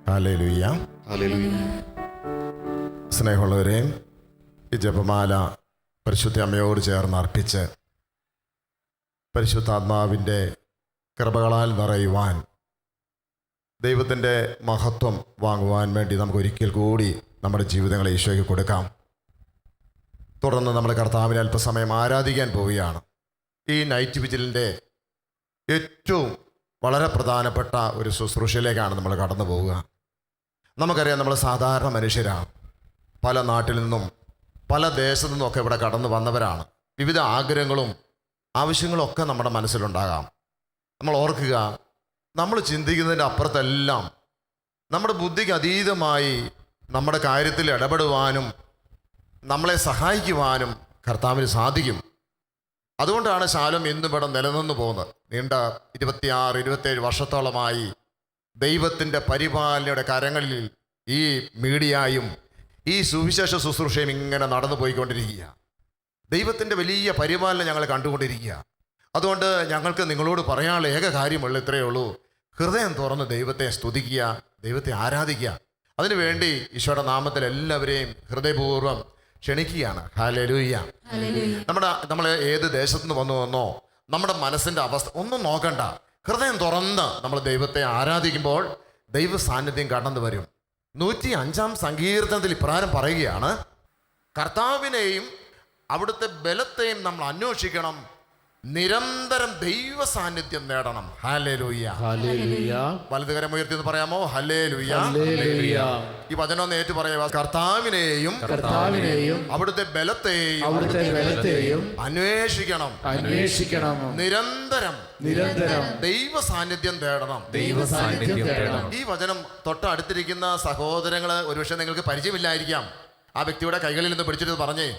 Hallelujah. സ്നേഹമുള്ളവരെ, ഈ ജപമാല പരിശുദ്ധ അമ്മയോട് ചേർന്ന് അർപ്പിച്ച് പരിശുദ്ധാത്മാവിൻ്റെ കൃപകളാൽ നിറയുവാൻ, ദൈവത്തിൻ്റെ മഹത്വം വാങ്ങുവാൻ വേണ്ടി നമുക്ക് ഒരിക്കൽ കൂടി നമ്മുടെ ജീവിതങ്ങളെ ഈശോയ്ക്ക് കൊടുക്കാം. തുടർന്ന് നമ്മൾ കർത്താവിനെ അല്പസമയം ആരാധിക്കാൻ പോവുകയാണ്. ഈ നൈറ്റ് വിജിലിൻ്റെ ഏറ്റവും വളരെ പ്രധാനപ്പെട്ട ഒരു ശുശ്രൂഷയിലേക്കാണ് നമ്മൾ കടന്നു പോവുക. നമുക്കറിയാം, നമ്മൾ സാധാരണ മനുഷ്യരാണ്. പല നാട്ടിൽ നിന്നും പല ദേശത്തു നിന്നുമൊക്കെ ഇവിടെ കടന്നു വന്നവരാണ്. വിവിധ ആഗ്രഹങ്ങളും ആവശ്യങ്ങളും ഒക്കെ നമ്മുടെ മനസ്സിലുണ്ടാകാം. നമ്മൾ ഓർക്കുക, നമ്മൾ ചിന്തിക്കുന്നതിൻ്റെ അപ്പുറത്തെല്ലാം നമ്മുടെ ബുദ്ധിക്ക് അതീതമായി നമ്മുടെ കാര്യത്തിൽ ഇടപെടുവാനും നമ്മളെ സഹായിക്കുവാനും കർത്താവിന് സാധിക്കും. അതുകൊണ്ടാണ് ശാലോം ഇന്നും ഇവിടെ നിലനിന്ന് പോകുന്നത്. നീണ്ട 26-27 വർഷത്തോളമായി ദൈവത്തിൻ്റെ പരിപാലനയുടെ കരങ്ങളിൽ ഈ മീഡിയയും ഈ സുവിശേഷ ശുശ്രൂഷയും ഇങ്ങനെ നടന്നു പോയിക്കൊണ്ടിരിക്കുക. ദൈവത്തിൻ്റെ വലിയ പരിപാലനം ഞങ്ങൾ കണ്ടുകൊണ്ടിരിക്കുക. അതുകൊണ്ട് ഞങ്ങൾക്ക് നിങ്ങളോട് പറയാനുള്ള ഏക കാര്യമുള്ള ഇത്രയേ ഉള്ളൂ: ഹൃദയം തുറന്ന് ദൈവത്തെ സ്തുതിക്കുക, ദൈവത്തെ ആരാധിക്കുക. അതിനുവേണ്ടി ഈശോയുടെ നാമത്തിൽ എല്ലാവരെയും ഹൃദയപൂർവ്വം ക്ഷണിക്കുകയാണ്. ഹല്ലേലൂയ. നമ്മൾ ഏത് ദേശത്തു നിന്ന് വന്നോ നമ്മുടെ മനസ്സിൻ്റെ അവസ്ഥ ഒന്നും നോക്കണ്ട. ഹൃദയം തുറന്ന് നമ്മൾ ദൈവത്തെ ആരാധിക്കുമ്പോൾ ദൈവ സാന്നിധ്യം കടന്നു വരും. 105-ാം സങ്കീർത്തനത്തിൽ ഇപ്രകാരം പറയുകയാണ്: കർത്താവിനെയും അവിടുത്തെ ബലത്തെയും നമ്മൾ അന്വേഷിക്കണം, നിരന്തരം ദൈവ സാന്നിധ്യം നേടണം. ഹല്ലേലൂയ. വലതുകരം ഉയർത്തി എന്ന് പറയാമോ? ഹല്ലേലൂയ. ഈ വചനം ഒന്ന് ഏറ്റു പറയുക: കർത്താവിനെയും അവിടുത്തെ ബലത്തെയും അന്വേഷിക്കണം, നിരന്തരം ദൈവ സാന്നിധ്യം തേടണം. ഈ വചനം തൊട്ടടുത്തിരിക്കുന്ന സഹോദരങ്ങള് ഒരുപക്ഷെ നിങ്ങൾക്ക് പരിചയമില്ലായിരിക്കാം. ആ വ്യക്തിയുടെ കൈകളിൽ നിന്ന് പിടിച്ചിട്ട് പറഞ്ഞേ,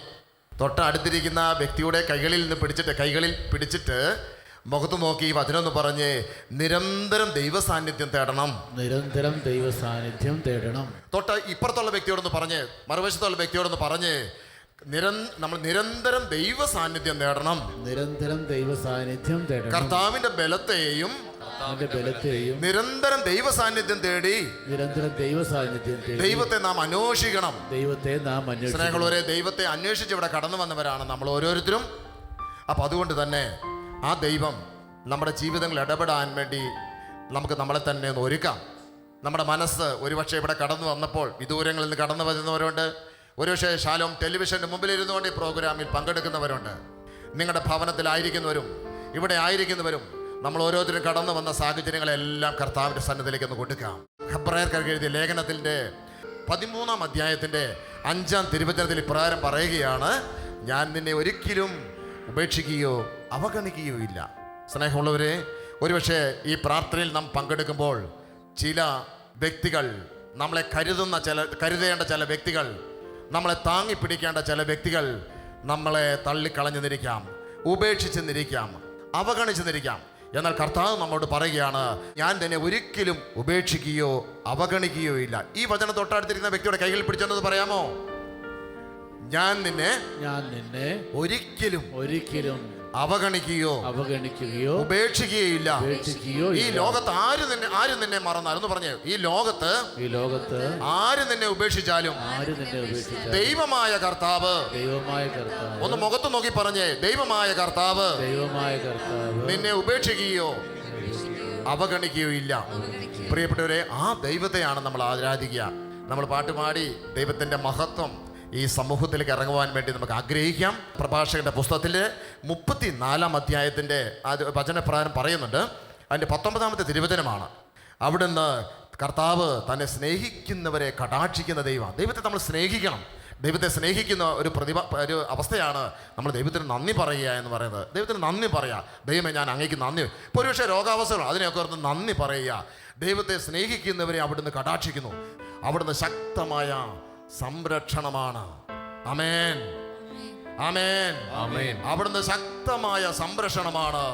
തൊട്ടടുത്തിരിക്കുന്ന വ്യക്തിയുടെ കൈകളിൽ പിടിച്ചിട്ട് മുഖത്ത് നോക്കി ഈ വചനം എന്ന് പറഞ്ഞ് നിരന്തരം ദൈവ സാന്നിധ്യം തേടണം. തൊട്ട് ഇപ്പുറത്തുള്ള വ്യക്തിയോടൊന്ന് പറഞ്ഞ്, മറുവശത്തുള്ള വ്യക്തിയോടൊന്ന് പറഞ്ഞ്, നമ്മൾ നിരന്തരം ദൈവ സാന്നിധ്യം നേടണം. കർത്താവിന്റെ ബലത്തെയും നിരന്തരം ദൈവ സാന്നിധ്യം തേടി ദൈവത്തെ നാം അന്വേഷിക്കണം. സ്നേഹമുള്ളവരെ, ദൈവത്തെ അന്വേഷിച്ച് ഇവിടെ കടന്നു വന്നവരാണ് നമ്മൾ ഓരോരുത്തരും. അപ്പം അതുകൊണ്ട് തന്നെ ആ ദൈവം നമ്മുടെ ജീവിതങ്ങളിൽ ഇടപെടാൻ വേണ്ടി നമുക്ക് നമ്മളെ തന്നെ ഒന്ന് ഒരുക്കാം. നമ്മുടെ മനസ്സ് ഒരുപക്ഷെ ഇവിടെ കടന്നു വന്നപ്പോൾ വിദൂരങ്ങളിൽ നിന്ന് കടന്നു വരുന്നവരുണ്ട്. ഒരുപക്ഷെ ശാലോം ടെലിവിഷൻ്റെ മുമ്പിലിരുന്നുകൊണ്ട് ഈ പ്രോഗ്രാമിൽ പങ്കെടുക്കുന്നവരുണ്ട്. നിങ്ങളുടെ ഭവനത്തിലായിരിക്കുന്നവരും ഇവിടെ ആയിരിക്കുന്നവരും നമ്മൾ ഓരോരുത്തരും കടന്നു വന്ന സാഹചര്യങ്ങളെല്ലാം കർത്താവിൻ്റെ സന്നിധിയിലേക്ക് ഒന്ന് കൊടുക്കാം. ഹെബ്രായർക്ക് എഴുതിയ ലേഖനത്തിൻ്റെ 13-ാം അധ്യായത്തിൻ്റെ 5-ാം തിരുവചനത്തിൽ ഇപ്രകാരം പറയുകയാണ്: ഞാൻ നിന്നെ ഒരിക്കലും ഉപേക്ഷിക്കുകയോ അവഗണിക്കുകയോ ഇല്ല. സ്നേഹമുള്ളവരെ, ഒരുപക്ഷെ ഈ പ്രാർത്ഥനയിൽ നാം പങ്കെടുക്കുമ്പോൾ ചില വ്യക്തികൾ, നമ്മളെ കരുതേണ്ട ചില വ്യക്തികൾ, നമ്മളെ താങ്ങിപ്പിടിക്കേണ്ട ചില വ്യക്തികൾ നമ്മളെ തള്ളിക്കളഞ്ഞെന്നിരിക്കാം, ഉപേക്ഷിച്ചെന്നിരിക്കാം, അവഗണിച്ചെന്നിരിക്കാം. എന്നാൽ കർത്താവ് നമ്മോട് പറയുകയാണ്: ഞാൻ തന്നെ ഒരിക്കലും ഉപേക്ഷിക്കുകയോ അവഗണിക്കുകയോ ഇല്ല. ഈ വചനം തൊട്ടടുത്തിരിക്കുന്ന വ്യക്തിയുടെ കൈകൾ പിടിച്ചെന്നത് പറയാമോ? ഞാൻ നിന്നെ ഒരിക്കലും അവഗണിക്കുകയോ ഉപേക്ഷിക്കുകയില്ല. ഈ ലോകത്ത് ആരും നിന്നെ മറന്നാലും എന്ന് പറഞ്ഞേ, ഈ ലോകത്ത് ആരും നിന്നെ ഉപേക്ഷിച്ചാലും ദൈവമായ കർത്താവ്, ഒന്ന് മുഖത്ത് നോക്കി പറഞ്ഞേ, ദൈവമായ കർത്താവ് നിന്നെ ഉപേക്ഷിക്കുകയോ അവഗണിക്കുകയോ ഇല്ല. പ്രിയപ്പെട്ടവരെ, ആ ദൈവത്തെയാണ് നമ്മൾ ആരാധിക്കുക. നമ്മൾ പാട്ടുപാടി ദൈവത്തിൻ്റെ മഹത്വം ഈ സമൂഹത്തിലേക്ക് ഇറങ്ങുവാൻ വേണ്ടി നമുക്ക് ആഗ്രഹിക്കാം. പ്രഭാഷകന്റെ പുസ്തകത്തിൻ്റെ 34-ാം അധ്യായത്തിൻ്റെ വചനപ്രകാരം പറയുന്നുണ്ട്. അതിൻ്റെ 19-ാമത്തെ തിരുവചനമാണ്. അവിടുന്ന് കർത്താവ് തന്നെ സ്നേഹിക്കുന്നവരെ കടാക്ഷിക്കുന്ന ദൈവം. ദൈവത്തെ നമ്മൾ സ്നേഹിക്കണം. ദൈവത്തെ സ്നേഹിക്കുന്ന ഒരു അവസ്ഥയാണ് നമ്മൾ ദൈവത്തിന് നന്ദി പറയുക എന്ന് പറയുന്നത്. ദൈവത്തിന് നന്ദി പറയുക. ദൈവമേ, ഞാൻ അങ്ങേക്ക് നന്ദി. ഇപ്പോൾ ഒരുപക്ഷെ രോഗാവസ്ഥകൾ, അതിനെയൊക്കെ ഓർത്ത് നന്ദി പറയുക. ദൈവത്തെ സ്നേഹിക്കുന്നവരെ അവിടുന്ന് കടാക്ഷിക്കുന്നു. അവിടുന്ന് ശക്തമായ സംരക്ഷണമാണ്. ആമേൻ, ആമേൻ, ആമേൻ. അവിടുന്ന് ശക്തമായ സംരക്ഷണമാണ്.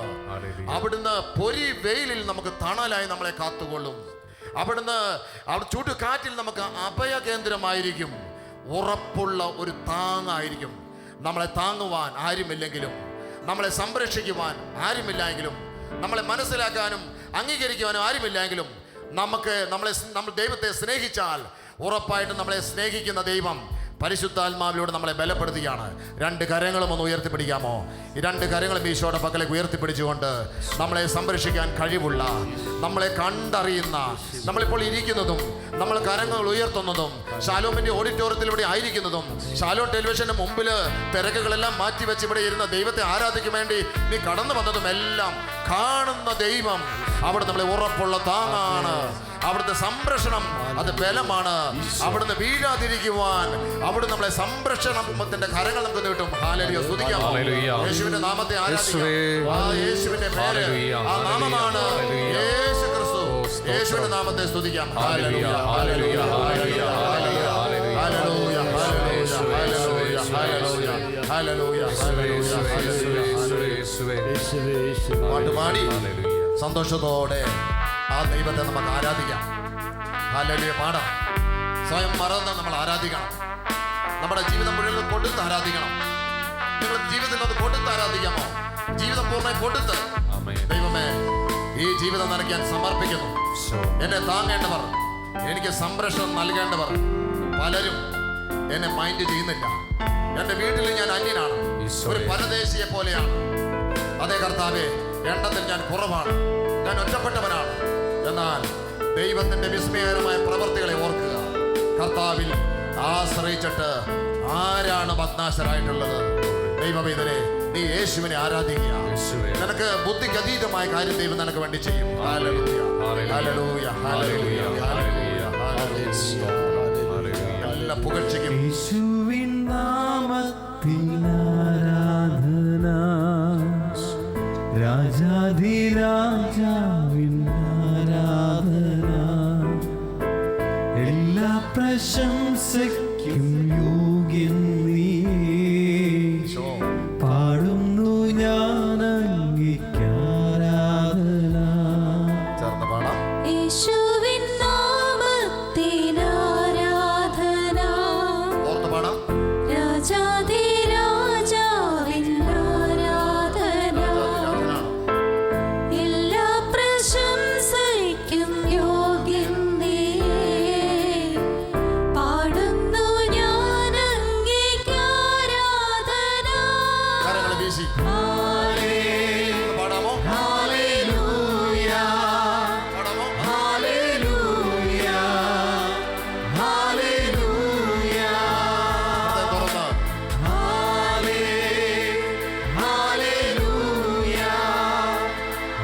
അവിടുന്ന് പൊരി വെയിലിൽ നമുക്ക് തണലായി നമ്മളെ കാത്തുകൊള്ളും. അവിടുന്ന് ചുടുകാറ്റിൽ നമുക്ക് അഭയകേന്ദ്രമായിരിക്കും. ഉറപ്പുള്ള ഒരു താങ്ങായിരിക്കും. നമ്മളെ താങ്ങുവാൻ ആരുമില്ലെങ്കിലും, നമ്മളെ സംരക്ഷിക്കുവാൻ ആരുമില്ലെങ്കിലും, നമ്മളെ മനസ്സിലാക്കാനും അംഗീകരിക്കുവാനും ആരുമില്ലെങ്കിലും, നമ്മൾ ദൈവത്തെ സ്നേഹിച്ചാൽ ഉറപ്പായിട്ടും നമ്മളെ സ്നേഹിക്കുന്ന ദൈവം പരിശുദ്ധാത്മാവിലൂടെ നമ്മളെ ബലപ്പെടുത്തുകയാണ്. രണ്ട് കരങ്ങളും ഒന്ന് ഉയർത്തിപ്പിടിക്കാമോ? ഈ രണ്ട് കരങ്ങളും ഈശോയുടെ പക്കലേക്ക് ഉയർത്തിപ്പിടിച്ചുകൊണ്ട് നമ്മളെ സംരക്ഷിക്കാൻ കഴിവുള്ള, നമ്മളെ കണ്ടറിയുന്ന, നമ്മളിപ്പോൾ ഇരിക്കുന്നതും നമ്മൾ കരങ്ങൾ ഉയർത്തുന്നതും ഷാലോമിൻ്റെ ഓഡിറ്റോറിയത്തിൽ ഇവിടെ ആയിരിക്കുന്നതും ഷാലോം ടെലിവിഷൻ്റെ മുമ്പിൽ തിരക്കുകളെല്ലാം മാറ്റിവെച്ച് ഇവിടെ ഇരുന്ന ദൈവത്തെ ആരാധിക്കാൻ വേണ്ടി നീ കടന്നു വന്നതും എല്ലാം കാണുന്ന ദൈവം അവിടെ നമ്മളെ ഉറപ്പുള്ള താങ്ങാണ്. അവിടുത്തെ സംരക്ഷണം അത് ബലമാണ്. അവിടുന്ന് വീഴാതിരിക്കുവാൻ അവിടെ നമ്മളെ സംരക്ഷണത്തിന്റെ കരങ്ങൾ നമുക്ക് കിട്ടും. ഹല്ലേലൂയ, സ്തുതിക്കാം. യേശുവിന്റെ നാമത്തെ ആരാധിക്കാം. ആ യേശുവിന്റെ പേര്, ആ നാമമാണ് യേശു ക്രിസ്തു. യേശുവിന്റെ നാമത്തെ സ്തുതിക്കാം. ഹല്ലേലൂയ, ഹല്ലേലൂയ, ഹല്ലേലൂയ, ഹല്ലേലൂയ, ഹല്ലേലൂയ, ഹല്ലേലൂയ, ഹല്ലേലൂയ. പാട്ടുപാടി സന്തോഷത്തോടെ ആ ദൈവത്തെ നമുക്ക് ആരാധിക്കാം. ഹല്ലേലൂയ പാടാം. സ്വയം മറന്ന് നമ്മൾ ആരാധിക്കണം. നമ്മുടെ ജീവിതം മുഴുവൻ കൊടുത്ത് ആരാധിക്കണം. നിങ്ങൾ ജീവിതത്തിൽ ഒന്ന് കൊടുത്ത് ആരാധിക്കാമോ? ജീവിതം പൂർണ്ണമായി കൊടുത്ത്, ദൈവമേ ഈ ജീവിതം നിനക്ക് ഞാൻ സമർപ്പിക്കുന്നു. എന്നെ താങ്ങേണ്ടവർ, എനിക്ക് സംരക്ഷണം നൽകേണ്ടവർ പലരും എന്നെ മൈൻഡ് ചെയ്യുന്നില്ല. എൻ്റെ വീട്ടിൽ ഞാൻ അന്യനാണ്, ഒരു പരദേശിയെ പോലെയാണ്. അതേ കർത്താവേ, എണ്ണത്തിൽ ഞാൻ കുറവാണ്, ഞാൻ ഒറ്റപ്പെട്ടവനാണ്. എന്നാൽ ദൈവത്തിന്റെ വിസ്മയകരമായ പ്രവൃത്തികളെ ഓർക്കുക. കർത്താവിൽ ആശ്രയിച്ചിട്ട് ആരാണ് ഭഗ്നാശരായിട്ടുള്ളത്? ദൈവവേദനെ നീ യേശുവിനെ ആരാധിക്കുക. നിനക്ക് ബുദ്ധിക്ക് അതീതമായ കാര്യം ദൈവം നിനക്ക് വേണ്ടി ചെയ്യും. ഹല്ലേലൂയ, ഹല്ലേലൂയ, ഹല്ലേലൂയ, ഹല്ലേലൂയ, ഹല്ലേലൂയ. എല്ലാ പുകഴ്ചയ്ക്കും യേശുവിൻ നാമത്തിൽ ആരാധന, രാജാധിരാജാവിൻ ആരാധന, എല്ലാ പ്രശംസയ്ക്കും യോഗ്യൻ നീ. പാടുന്നു ഞാൻ അങ്ങേക്ക് ആരാധന. ചേർന്ന് പാടാം. യേശുവിൻ നാമത്തിൽ ആരാധന, ഓർത്ത് പാടാം. രാജാധിരാജാവിൻ ആരാധന, എല്ലാ പ്രശംസയ്ക്കും യോഗ്യൻ നീ. പാടുന്നു ഞാൻ അങ്ങേക്ക് ആരാധന. കരങ്ങൾ വീശി പാടാമോ? ഹല്ലേലൂയ, പാടാമോ? ഹല്ലേലൂയ, ഹല്ലേലൂയ, ഹൃദയം തുറന്ന് ഹല്ലേലൂയ,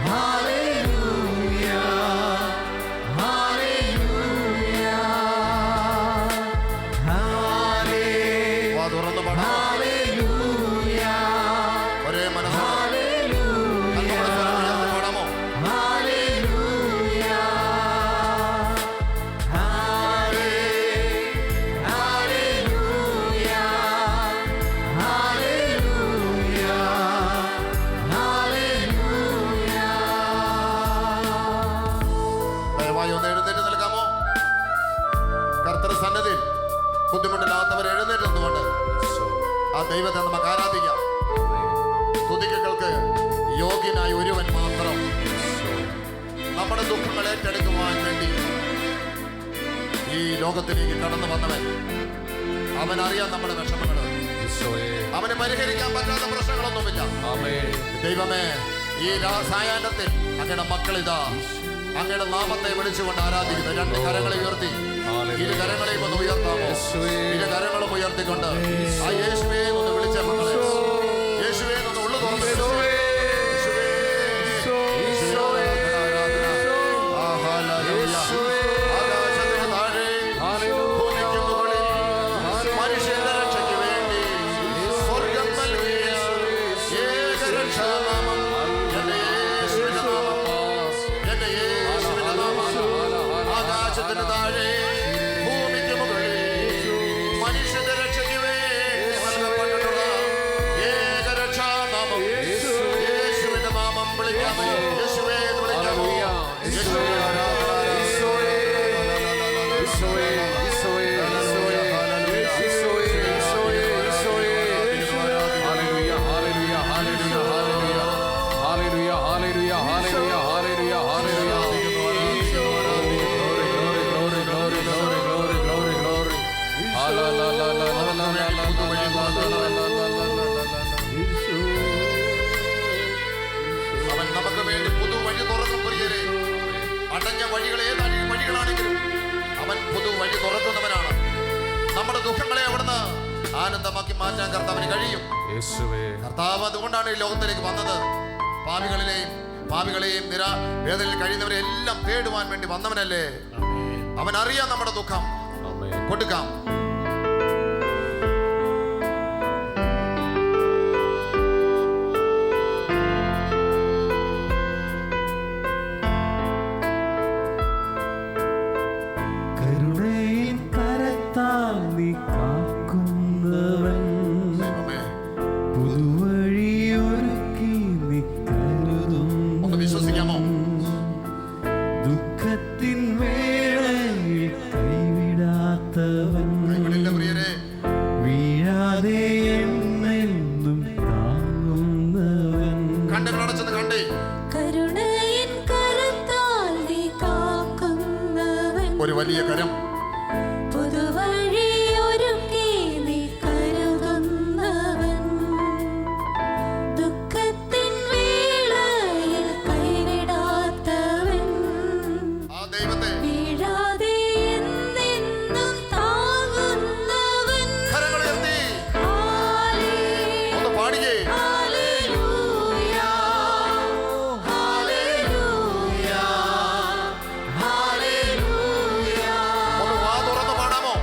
ഹല്ലേലൂയ, ഹല്ലേലൂയ, ഹല്ലേലൂയ, വാ തുറന്ന് പാടാം. ഹല്ലേലൂയ, ഒരേ മനസ്സോടെ നമ്മുടെ സ്വരം ഉയർത്തി പാടാമോ? ഹല്ലേലൂയ, ഹല്ലേലൂയ, ഹല്ലേലൂയ, ഹല്ലേലൂയ, ഹല്ലേലൂയ. ദയവായി ഒന്ന് എഴുന്നേറ്റ് നിൽക്കാമോ? കർത്തൃ സന്നദ്ധിയിൽ ബുദ്ധിമുട്ടില്ലാത്തവർ എഴുന്നേറ്റ് നിന്നുകൊണ്ട് ആ ദൈവത്തെ നമുക്ക് ആരാധിക്കാം. തുതികൾക്ക് യോഗ്യനായ ഒരുവൻ മാത്രം നമ്മുടെ ദുഃഖങ്ങൾ ഏറ്റെടുക്കുവാൻ വേണ്ടി ഈ ലോകത്തിലേക്ക് കടന്നു വന്നവൻ. അവനറിയാം നമ്മുടെ വിഷമങ്ങൾ, അവന് പരിഹരിക്കാൻ പറ്റാത്ത പ്രശ്നങ്ങളൊന്നുമില്ല. ദൈവമേ, ഈ സായാഹ്നത്തിൽ അങ്ങയുടെ മക്കളിതാ അങ്ങയുടെ നാമത്തെ വിളിച്ചുകൊണ്ട് ആരാധിക്കുന്നു. രണ്ട് കരങ്ങളെ ഉയർത്തി, ഇരു കരങ്ങളെയും ഒന്ന് ഉയർത്താമോ? ഇരു കരങ്ങളും ഉയർത്തിക്കൊണ്ട് ആ യേശുവേ ഒന്ന് വിളിച്ച മക്കളെ, യേശുവേ ഒന്ന് ഉള്ളു തുറന്ന് യേശുവേ, യേശുവേ, ആരാധന. ആ ഹല്ലേലൂയ. ആകാശത്തിന് താഴെ ഭൂമിക്ക് മുകളിൽ മനുഷ്യന്റെ രക്ഷയ്ക്ക് വേണ്ടി സ്വർഗ്ഗം നൽകിയ ഏകരക്ഷാനാമം എന്റെ യേശുവിന്റെ നാമം, എന്റെ യേശുവിന്റെ നാമം. ആകാശത്തിന് താഴെ ഭൂമിക്ക് മുകളിൽ മനുഷ്യന്റെ രക്ഷയ്ക്ക് വേണ്ടി ആനന്ദമാക്കി മാറ്റാൻ കർത്താവിന് കഴിയും. കർത്താവ് അതുകൊണ്ടാണ് ഈ ലോകത്തിലേക്ക് വന്നത്. പാപികളെയും വേദനയിൽ കഴിയുന്നവരെ എല്ലാം തേടുവാൻ വേണ്ടി വന്നവനല്ലേ. അവൻ അറിയാം നമ്മുടെ ദുഃഖം. കൊടുക്കാം. കരുണയിൻ കരത്താൽ നീ കാക്കുന്നവൻ, പുതുവഴിയൊരുക്കി നീ കരുതുന്നു. ഒന്ന് വിശ്വസിക്കാമോ? ദുഃഖത്തിൻ വേളയിൽ കൈവിടാത്തവൻ, വീഴാതെ എന്നെന്നും താങ്ങുന്നവൻ. കണ്ണുകളടച്ചത് കണ്ടേ. കരുണയിൻ കരത്താൽ നീ കാക്കുന്നവൻ, ഒരു വലിയ കരം. പുതുവഴിയൊരുക്കി നീ കരുതുന്നവൻ, ദുഃഖത്തിൻ വേളയിൽ കൈവിടാത്തവൻ, ആ ദൈവത്തെ വീഴാതെ എന്നെന്നും താങ്ങുന്നവൻ. കരങ്ങളുയർത്തി ഒന്ന് പാടിയേ. ഹല്ലേലൂയ, ഹല്ലേലൂയ, ഹല്ലേലൂയ, ഒന്ന് വാ തുറന്ന് പാടാമോ?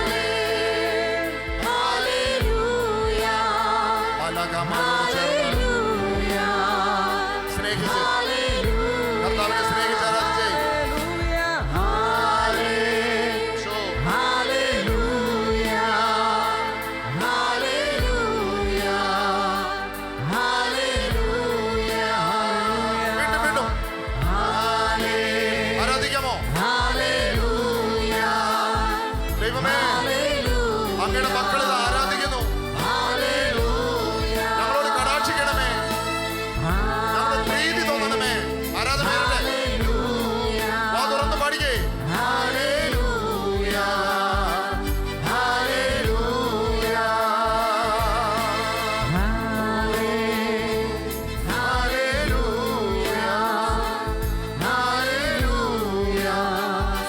ഹല്ലേലൂയ, ഹല്ലേലൂയ, സ്നേഹിച്ച് കർത്താവിനെ സ്നേഹിച്ച് ആരാധിച്ചേ. ശോ. വീണ്ടും വീണ്ടും ആരാധിക്കാമോ? ദൈവമേ, അങ്ങയുടെ മക്കൾ ഇത് ആരാധിക്കുന്നു. ഞങ്ങളോട് കടാക്ഷിക്കണമേ, ഞങ്ങളുടെ പ്രീതി തോന്നണമേ. ആരാധന വരട്ടെ. വാ തുറന്ന് പാടിക്കേ.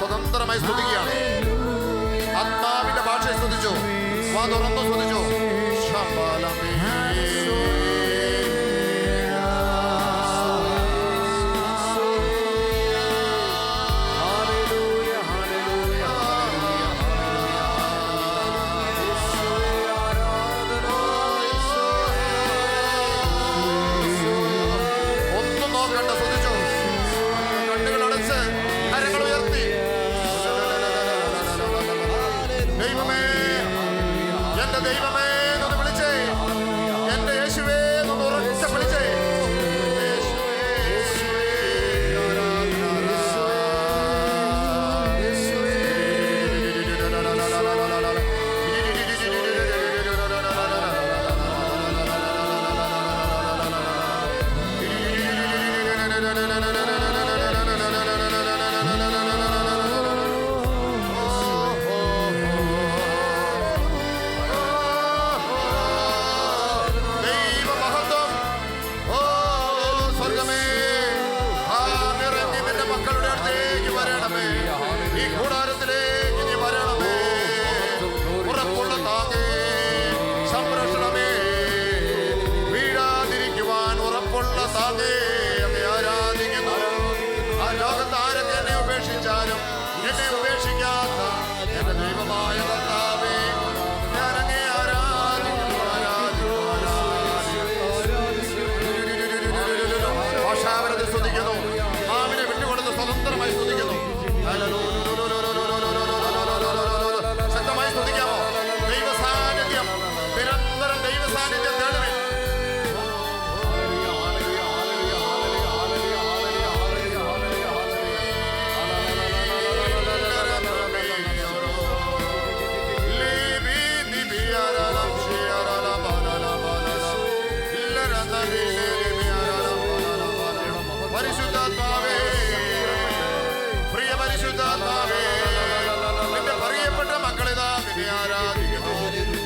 സ്വതന്ത്രമായി സ്തുതിക്കുകയാണ്. ആത്മാവിന്റെ ഭാഷയെ സ്തുതിച്ചു. വാ തുറന്നു സ്തുതിച്ചു. ശംബാലമേ. ഒന്നും നോക്കണ്ട, സ്തുതിച്ചു. കണ്ണുകൾ അടച്ച് കരങ്ങൾ ഉയർത്തി. ദൈവമേ, എന്റെ ദൈവമേ എന്നൊന്ന് വിളിച്ചേ. എന്റെ യേശുവേ എന്നൊന്ന് ഉറച്ച വിളിച്ചേ. ദൈവമഹത്വം. ഓ സ്വർഗമേ, നിറഞ്ഞ് നിന്റെ മക്കളുടെ അടുത്തേക്ക് വരണമേ. ഈ കൂടാരത്തിലേക്ക് നീ വരണമേ. ഉറപ്പുള്ള താങ്ങേ, സംരക്ഷണമേ, വീഴാതിരിക്കുവാൻ ഉറപ്പുള്ള താങ്ങേ, അങ്ങേ ആരാധിക്കുന്നു. ആ ലോകത്ത് ആരൊക്കെ എന്നെ ഉപേക്ഷിച്ചാലും എന്നെ ഉപേക്ഷിക്കാത്ത എന്റെ ദൈവമായ കർത്താവേ, ഞാൻ അങ്ങേ ആരാധിക്കുന്നു. ഭാഷാവരത്തിൽ സ്തുതിക്കുന്നു. മാവിനെ വിട്ടുകൊടുത്ത് സ്വതന്ത്രമായി സ്തുതിക്കുന്നു. ശക്തമായി സ്തുതിക്കാമോ? ദൈവ സാന്നിധ്യം, നിരന്തരം ദൈവ സാന്നിധ്യം തേടുവിൻ. പരിശുദ്ധാത്മാവേ, പ്രിയ പരിശുദ്ധാത്മാവേ, നിന്റെ പ്രിയപ്പെട്ട മക്കളിതാ നിന്നെ ആരാധിക്കുന്നു.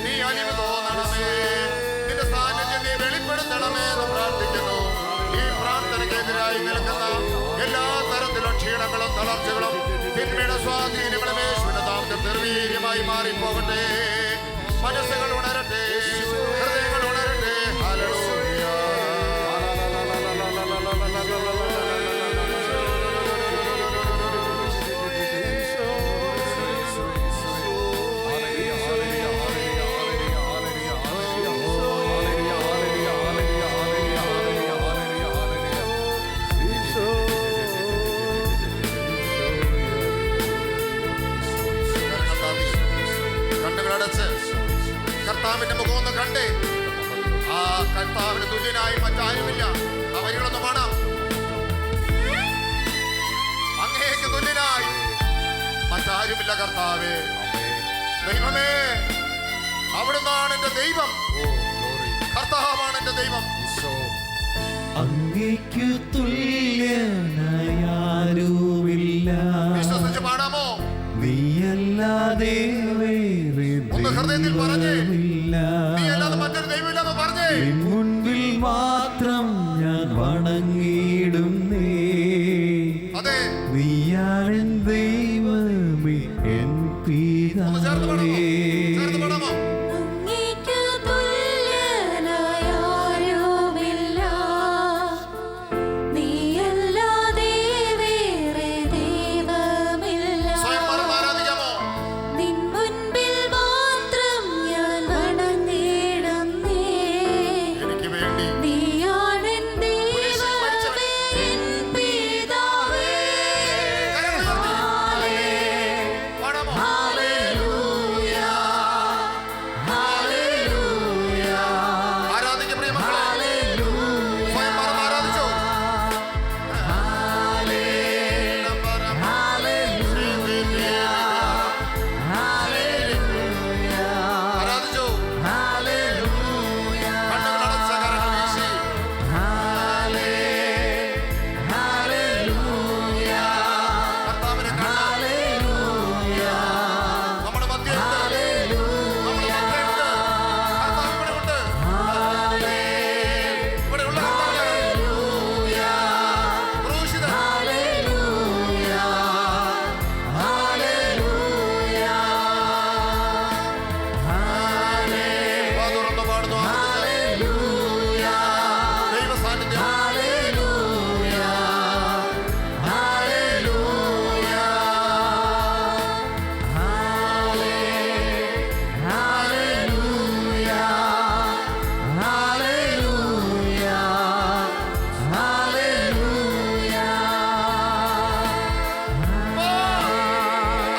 നീ അലിവ് തോന്നണമേ, നിന്റെ സാന്നിധ്യം നീ വെളിപ്പെടുത്തണമേ എന്ന് പ്രാർത്ഥിക്കുന്നു. ഈ പ്രാർത്ഥനയ്ക്കെതിരായി നിൽക്കുന്ന എല്ലാ തരത്തിലുള്ള ക്ഷീണങ്ങളും തളർച്ചകളും തിന്മയുടെ സ്വാധീനങ്ങളും യേശുവിന്റെ നാമത്തിൽ നിർവീര്യമായി മാറിപ്പോകട്ടെ. മനസ്സുകൾ ഉണരട്ടെ, ഹൃദയങ്ങൾ ഉണരട്ടെ. ഹല്ലേലൂയ. കണ്ണുകളടച്ച് കർത്താവിന്റെ മുഖം ഒന്ന് കണ്ടേ. ആ കർത്താവിന് തുല്യനായി മറ്റാരുമില്ല. ആ വരികളൊന്ന് പാടാം. അങ്ങേക്ക് തുല്യനായി മറ്റാരുമില്ല കർത്താവേ. ദൈവമേ, അവിടുന്നാണ് എന്റെ ദൈവം, കർത്താവാണ് എന്റെ ദൈവം. അങ്ങേക്കു തുല്യനായാരുമില്ല. വിശ്വസിച്ച് പാടാമോ? നീയല്ലാതെ വേറെ ഒന്ന് ഹൃദയത്തിൽ പറഞ്ഞേ. ദൈവമില്ല. നീയല്ലാതെ മറ്റൊരു ദൈവമില്ലെന്ന് പറഞ്ഞേ. നിൻ മുൻപിൽ മാത്രം ഞാൻ വണങ്ങിയിടുന്നേ. അതെ, നീയാണെൻ ദൈവമേ, എൻ ഒന്ന് ചേർത്ത് പാടാമോ? പിതാവേ. ചേർത്ത് പാടാമോ? അങ്ങേക്ക് തുല്യനായാരുമില്ല. നീയല്ലാതെ വേറെ ദൈവമില്ല. സ്വയം മറന്ന് ആരാധിക്കാമോ? നിൻ മുൻപിൽ മാത്രം ഞാൻ വണങ്ങിയിടുന്നേ. എനിക്ക് വേണ്ടി നീയാണെൻ ദൈവമേ, എൻ പിതാവേ. പാടാമോ? ഹല്ലേലൂയ, ഹല്ലേലൂയ, ആരാധിക്ക് പ്രിയമക്കളെ. ഹല്ലേലൂയ, സ്വയം മറന്ന് ആരാധിച്ചോ? ആരാധിച്ചോ? കണ്ണുകളടച്ച കരങ്ങൾ വീശി കർത്താവിനെ കണ്ട് നമ്മുടെ മധ്യമുണ്ട്. നമ്മുടെ മധ്യമുണ്ട്. കർത്താവ് ഇവിടെയുണ്ട്. ഇവിടെയുള്ള കർത്താവ് ക്രൂശിതൻ. വാ തുറന്ന് പാടുന്നു. ദൈവ സാന്നിധ്യം.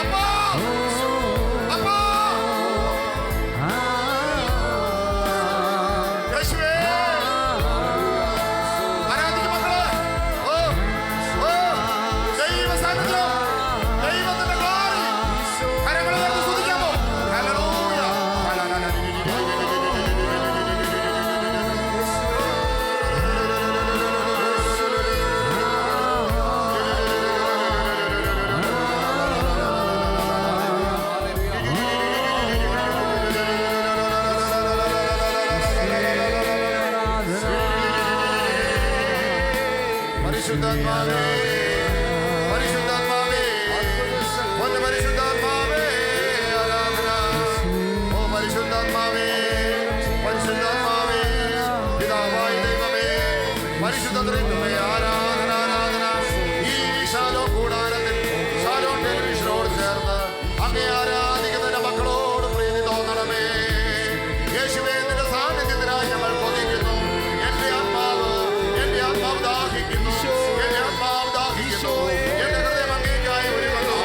അപ്പാ! അപ്പാ! യേശുവേ! ആരാധിക്ക് മക്കളെ. ഓ, ഓ, ദൈവ സാന്നിധ്യം. ദൈവത്തിന്റെ glory. കരങ്ങൾ ഉയർത്തി സ്തുതിക്കാമോ? ഹല്ലേലൂയ. പരിശുദ്ധാത്മാവേ, പരിശുദ്ധാത്മാവേ, ഒന്ന് പരിശുദ്ധാത്മാവേ, ആരാധന. ഓ പരിശുദ്ധാത്മാവേ, പരിശുദ്ധാത്മാവേ, പിതാവായ ദൈവമേ, പരിശുദ്ധ ത്രിത്വമേ, ആരാധന, ആരാധന. ഈ ശാലോം കൂടാരത്തിൽ, ശാലോം ടെലിവിഷനോട് ചേർന്ന് അങ്ങേ ആരാധിക്കുന്ന മക്കളോട് പ്രീതി തോന്നണമേ. യേശുവേ, നിന്റെ സാന്നിധ്യത്തിനായി ഞങ്ങൾ കൊതിക്കുന്നു. എന്റെ ആത്മാവ് ദാഹിക്കുന്നു. എന്റെ ആത്മാവ് ദാഹിക്കുന്നു. എന്റെ ഹൃദയം അങ്ങേയ്ക്കായി ഒരുങ്ങുന്നു.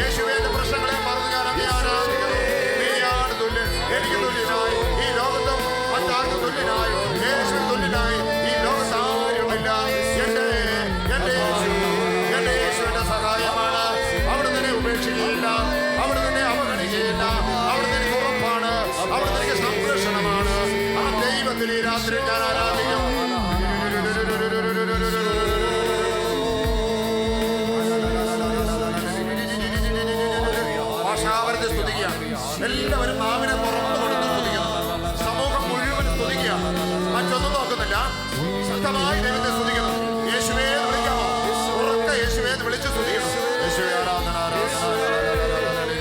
യേശുവേ, എന്റെ പ്രശ്നങ്ങളെ മറന്ന് ഞാൻ അങ്ങേ ആരാധിക്കുന്നു. നീയാണ് തുല്യൻ. എനിക്ക് തുല്യനായി ഈ ലോകത്തും മറ്റാർക്കും തുല്യനായി യേശുവിന് തുല്യനായി ഈ ലോകത്ത് ആരുമില്ല. എന്റെ യേശുവിന്റെ സഹായമാണ്. അവിടെ തന്നെ ഉപേക്ഷിക്കുകയില്ല. അവിടെ തന്നെ അവഗണിക്കുകയില്ല. അവിടെ തന്നെ ഉറപ്പാണ്. അവിടെ തന്നെ സംരക്ഷണമാണ്. ആ ദൈവത്തിൽ ഈ രാത്രി ഞാൻ ആരാധിക്കും. ഭാഷാവരത്തെ സ്തുതിക്കുക. എല്ലാവരും നാവിനെ തുറന്നു കൊടുത്ത് സ്തുതിക്കണം. സമൂഹം മുഴുവൻ സ്തുതിക്കുക. മറ്റൊന്നും നോക്കുന്നില്ല. ശക്തമായി ദൈവത്തെ സ്തുതിക്കണം. യേശുവേ എന്ന് വിളിക്കാമോ? ഉറക്കെ യേശുവേ എന്ന് വിളിച്ച് സ്തുതിക്കണം. യേശുവേ ആരാധന, ആരാധന.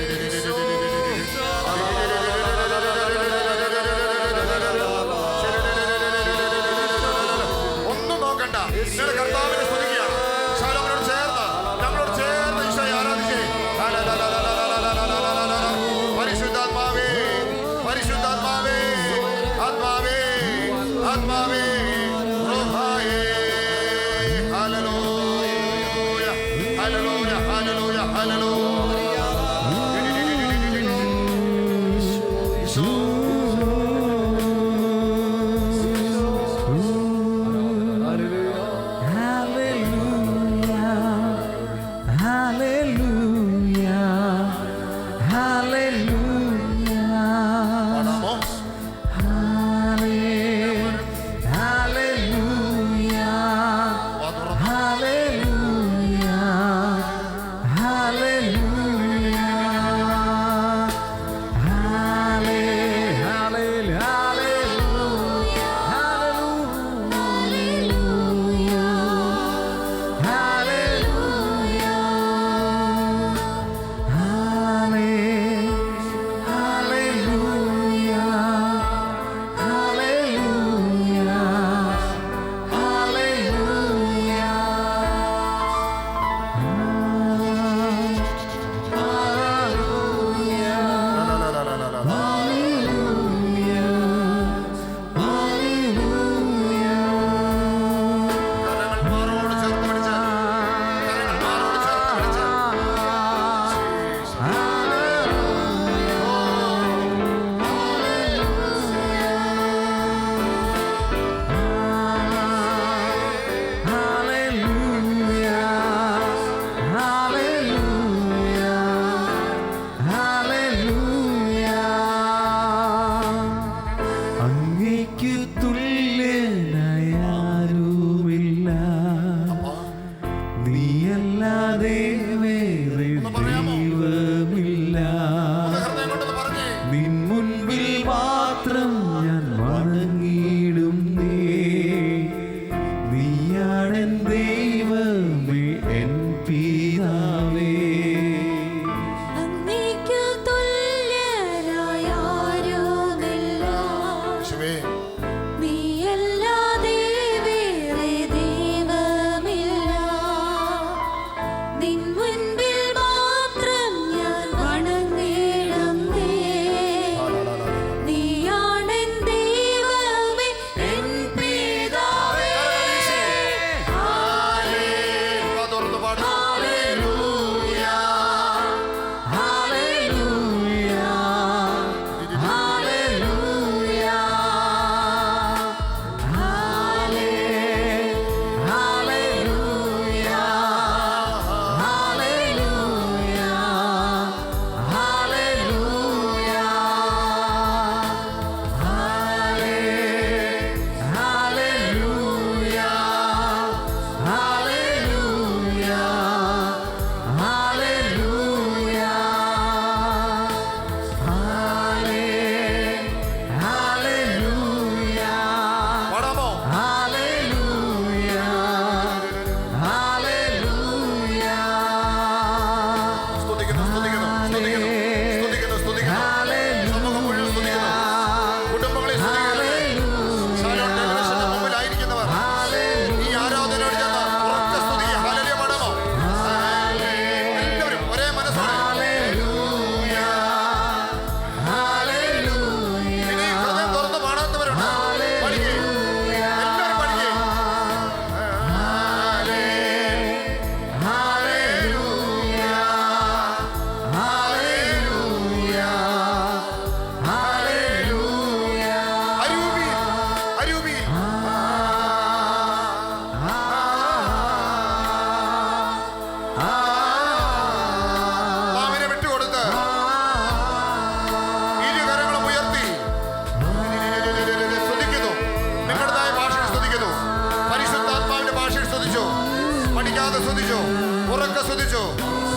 ഉറക്കെ സ്തുതിച്ചു,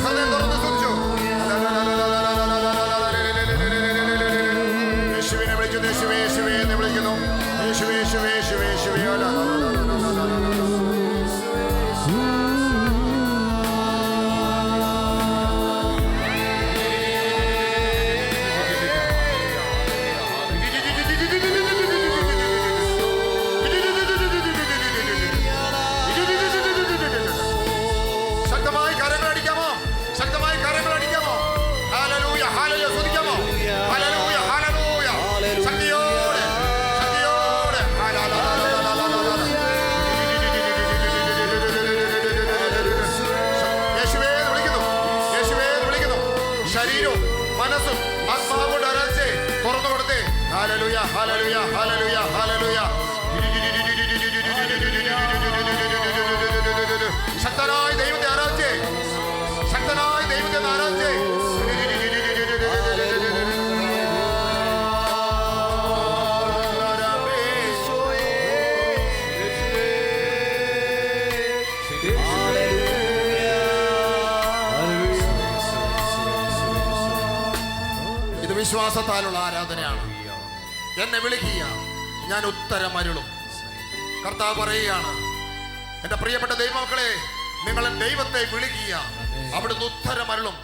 ഹൃദയം തുറന്ന് സ്തുതിച്ചു. യേശുവിനെ വിളിക്കുന്നു, യേശുവേ യേശുവേ എന്ന് വിളിക്കുന്നു. യേശുവേ യേശുവേ യേശുവേ യേശുവേ. ശക്തമായി കരങ്ങൾ അടിക്കാമോ? ശക്തമായി കരങ്ങൾ അടിക്കാമോ? ഹല്ലേലൂയ ഹല്ലേലൂയ സ്തുതിക്കാമോ? ഹല്ലേലൂയ ഹല്ലേലൂയ ശക്തിയോടെ ശക്തിയോടെ. യേശുവേ എന്ന് വിളിക്കുന്നു, യേശുവേ എന്ന് വിളിക്കുന്നു. ശരീരവും മനസ്സും ആത്മാവുകൊണ്ട് അരച്ചേ തുറന്നു കൊടുത്തേ. ഹല്ലേലൂയ ഹല്ലേലൂയ ഹല്ലേലൂയ ഹല്ലേലൂയ. ശക്തനായ ദൈവത്തെ ആരാധിച്ചേ, ശക്തനായ ദൈവത്തെ ആരാധിച്ചേ. ഇത് വിശ്വാസത്താലുള്ള ആരാധനയാണ്. എന്നെ വിളിക്കുക, ഞാൻ ഉത്തരം അരുളും. കർത്താവ് പറയുകയാണ്, എന്റെ പ്രിയപ്പെട്ട ദൈവമക്കളെ, നിങ്ങൾ ദൈവത്തെ വിളിക്കുക, അവിടുന്ന് ഉത്തരം അരുളും.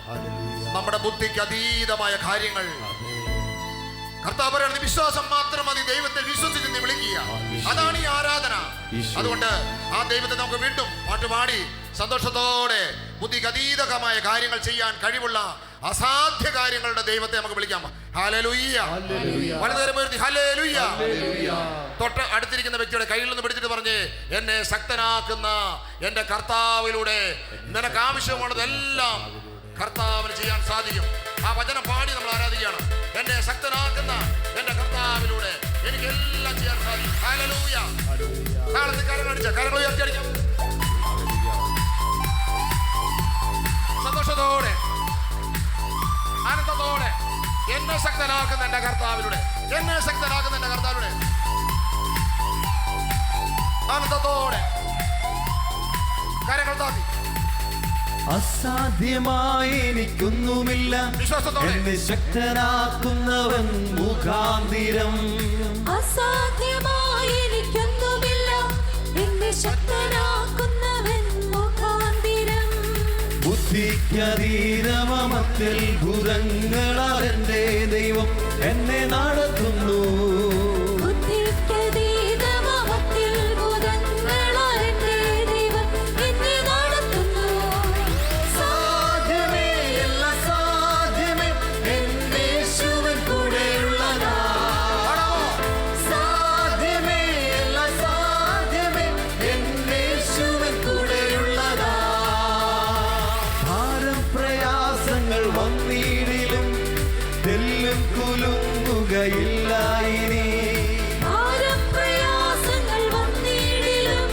നമ്മുടെ ബുദ്ധിക്ക് അതീതമായ കാര്യങ്ങൾ കർത്താവ് പറയുന്നത് വിശ്വാസം മാത്രം മതി. ദൈവത്തെ വിശ്വസിച്ച് നീ വിളിക്കുക, അതാണ് ഈ ആരാധന. അതുകൊണ്ട് ആ ദൈവത്തെ നമുക്ക് വീണ്ടും പാട്ടുപാടി സന്തോഷത്തോടെ ബുദ്ധിക്ക് അതീതമായ കാര്യങ്ങൾ ചെയ്യാൻ കഴിവുള്ള അസാധ്യ കാര്യങ്ങളുടെ ദൈവത്തെ നമുക്ക് വിളിക്കാം. ഹല്ലേലൂയ. വലതുകരം ഉയർത്തി ഹല്ലേലൂയ. തൊട്ട് അടുത്തിരിക്കുന്ന വ്യക്തിയുടെ കയ്യിൽ നിന്ന് പിടിച്ചിട്ട് പറഞ്ഞ്, എന്നെ ശക്തനാക്കുന്ന എൻ്റെ കർത്താവിലൂടെ നിനക്ക് ആവശ്യമുള്ളതെല്ലാം കർത്താവിന് ചെയ്യാൻ സാധിക്കും. ആ വചനം പാടി നമ്മൾ ആരാധിക്കുകയാണ്. എന്നെ ശക്തനാക്കുന്ന എൻ്റെ കർത്താവിലൂടെ എനിക്കെല്ലാം ചെയ്യാൻ സാധിക്കും. ഹല്ലേലൂയ. താളത്തിൽ കരങ്ങൾ അടിച്ച, കരങ്ങൾ ഉയർത്തി അടിക്കാം. സന്തോഷത്തോടെ ആനന്ദത്തോടെ എന്നെ ശക്തനാക്കുന്ന എൻ്റെ കർത്താവിലൂടെ, എന്നെ ശക്തനാക്കുന്ന എൻ്റെ കർത്താവിലൂടെ ആനന്ദത്തോടെ കരങ്ങൾ താത്തി. അസാധ്യമായി എനിക്കൊന്നുമില്ല, എന്നെ ശക്തനാക്കുന്നവൻ മുഖാന്തിരം. അസാധ്യമായി എനിക്കൊന്നുമില്ല, എന്നെ ശക്തനാക്കുന്നവൻ മുഖാന്തിരം. ബുദ്ധിക്കതീതമത്യത്ഭുതങ്ങളാൽ എൻ്റെ ദൈവം എന്നെ നടത്തുന്നു. ബുദ്ധിക്കതീതമത്യത്ഭുതങ്ങളാൽ എൻ്റെ ദൈവം എന്നെ നടത്തുന്നു. സാധ്യമേ എല്ലാം സാധ്യമേ, എൻ്റെ യേശുവിൻ കൂടെയുള്ളതാ. സാധ്യമേ എല്ലാം സാധ്യമേ, എൻ്റെ യേശുവിൻ കൂടെയുള്ളതാ. ഭാരം പ്രയാസങ്ങൾ വന്നിടിലും തെല്ലും കുലുങ്ങുകയില്ല ഇനി. ഭാരപ്രയാസങ്ങൾ വന്നിടിലും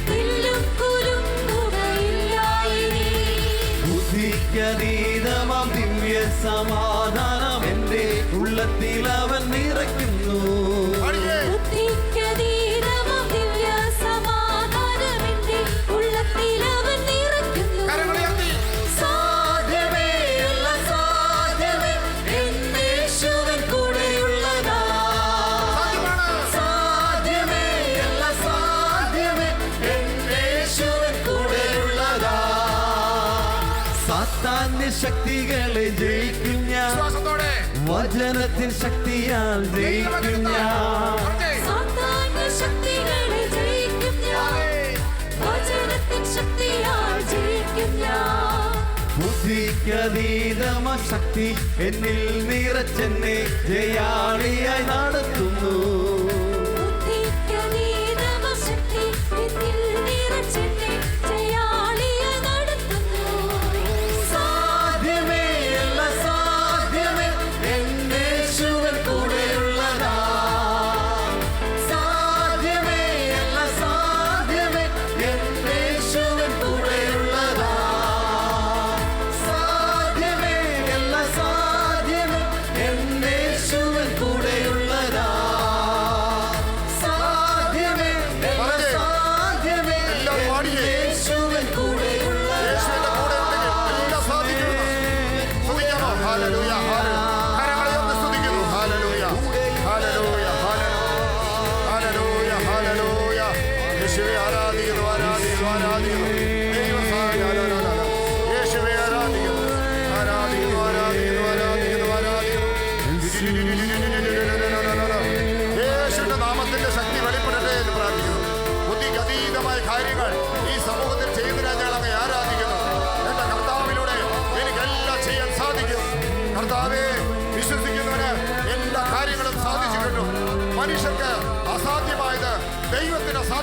തെല്ലും കുലുങ്ങുകയില്ല ഇനി. ബുദ്ധിക്കതീതമാം ദിവ്യ സമാധാനം എൻ്റെ ഉള്ളത്തിൽ അവൻ നിറയ്ക്കുന്നു. ബുദ്ധിക്കതീതമാം ദിവ്യ സമാധാനം എൻ്റെ ഉള്ളത്തിൽ അവൻ നിറയ്ക്കുന്നു. സാധ്യമേ എല്ലാം സാധ്യമേ, എൻ്റെ യേശുവിൻ കൂടെയുള്ളതാ. സാധ്യമേ എല്ലാം സാധ്യമേ, എൻ്റെ യേശുവിൻ കൂടെയുള്ളതാ. സാത്താന്റെ ശക്തികളെ ജയിക്കും ഞാൻ, വിശ്വാസത്തോടെ വചനത്തിൻ ശക്തിയാൽ ജയിക്കും ഞാൻ. സാത്താന്റെ ശക്തികളെ ജയിക്കും ഞാൻ, വചനത്തിൻ ശക്തിയാൽ ജയിക്കും ഞാൻ. ബുദ്ധിക്കതീതമ ശക്തി എന്നിൽ നിറച്ചെന്നെ ജയാളിയായി നടത്തുന്നു. ബുദ്ധിക്കതീതമ ശക്തി എന്നിൽ നിറച്ചെന്നെ ജയാളിയായി നടത്തുന്നു. സാധ്യമേ എല്ലാം സാധ്യമേ, എൻ്റെ യേശുവിൻ കൂടെയുള്ളതാ. സാധ്യമേ എല്ലാം സാധ്യമേ, എൻ്റെ യേശുവിൻ കൂടെയുള്ളതാ. സാധ്യമേ എല്ലാം സാധ്യമേ, എൻ്റെ യേശുവിൻ കൂടെയുള്ളതാ.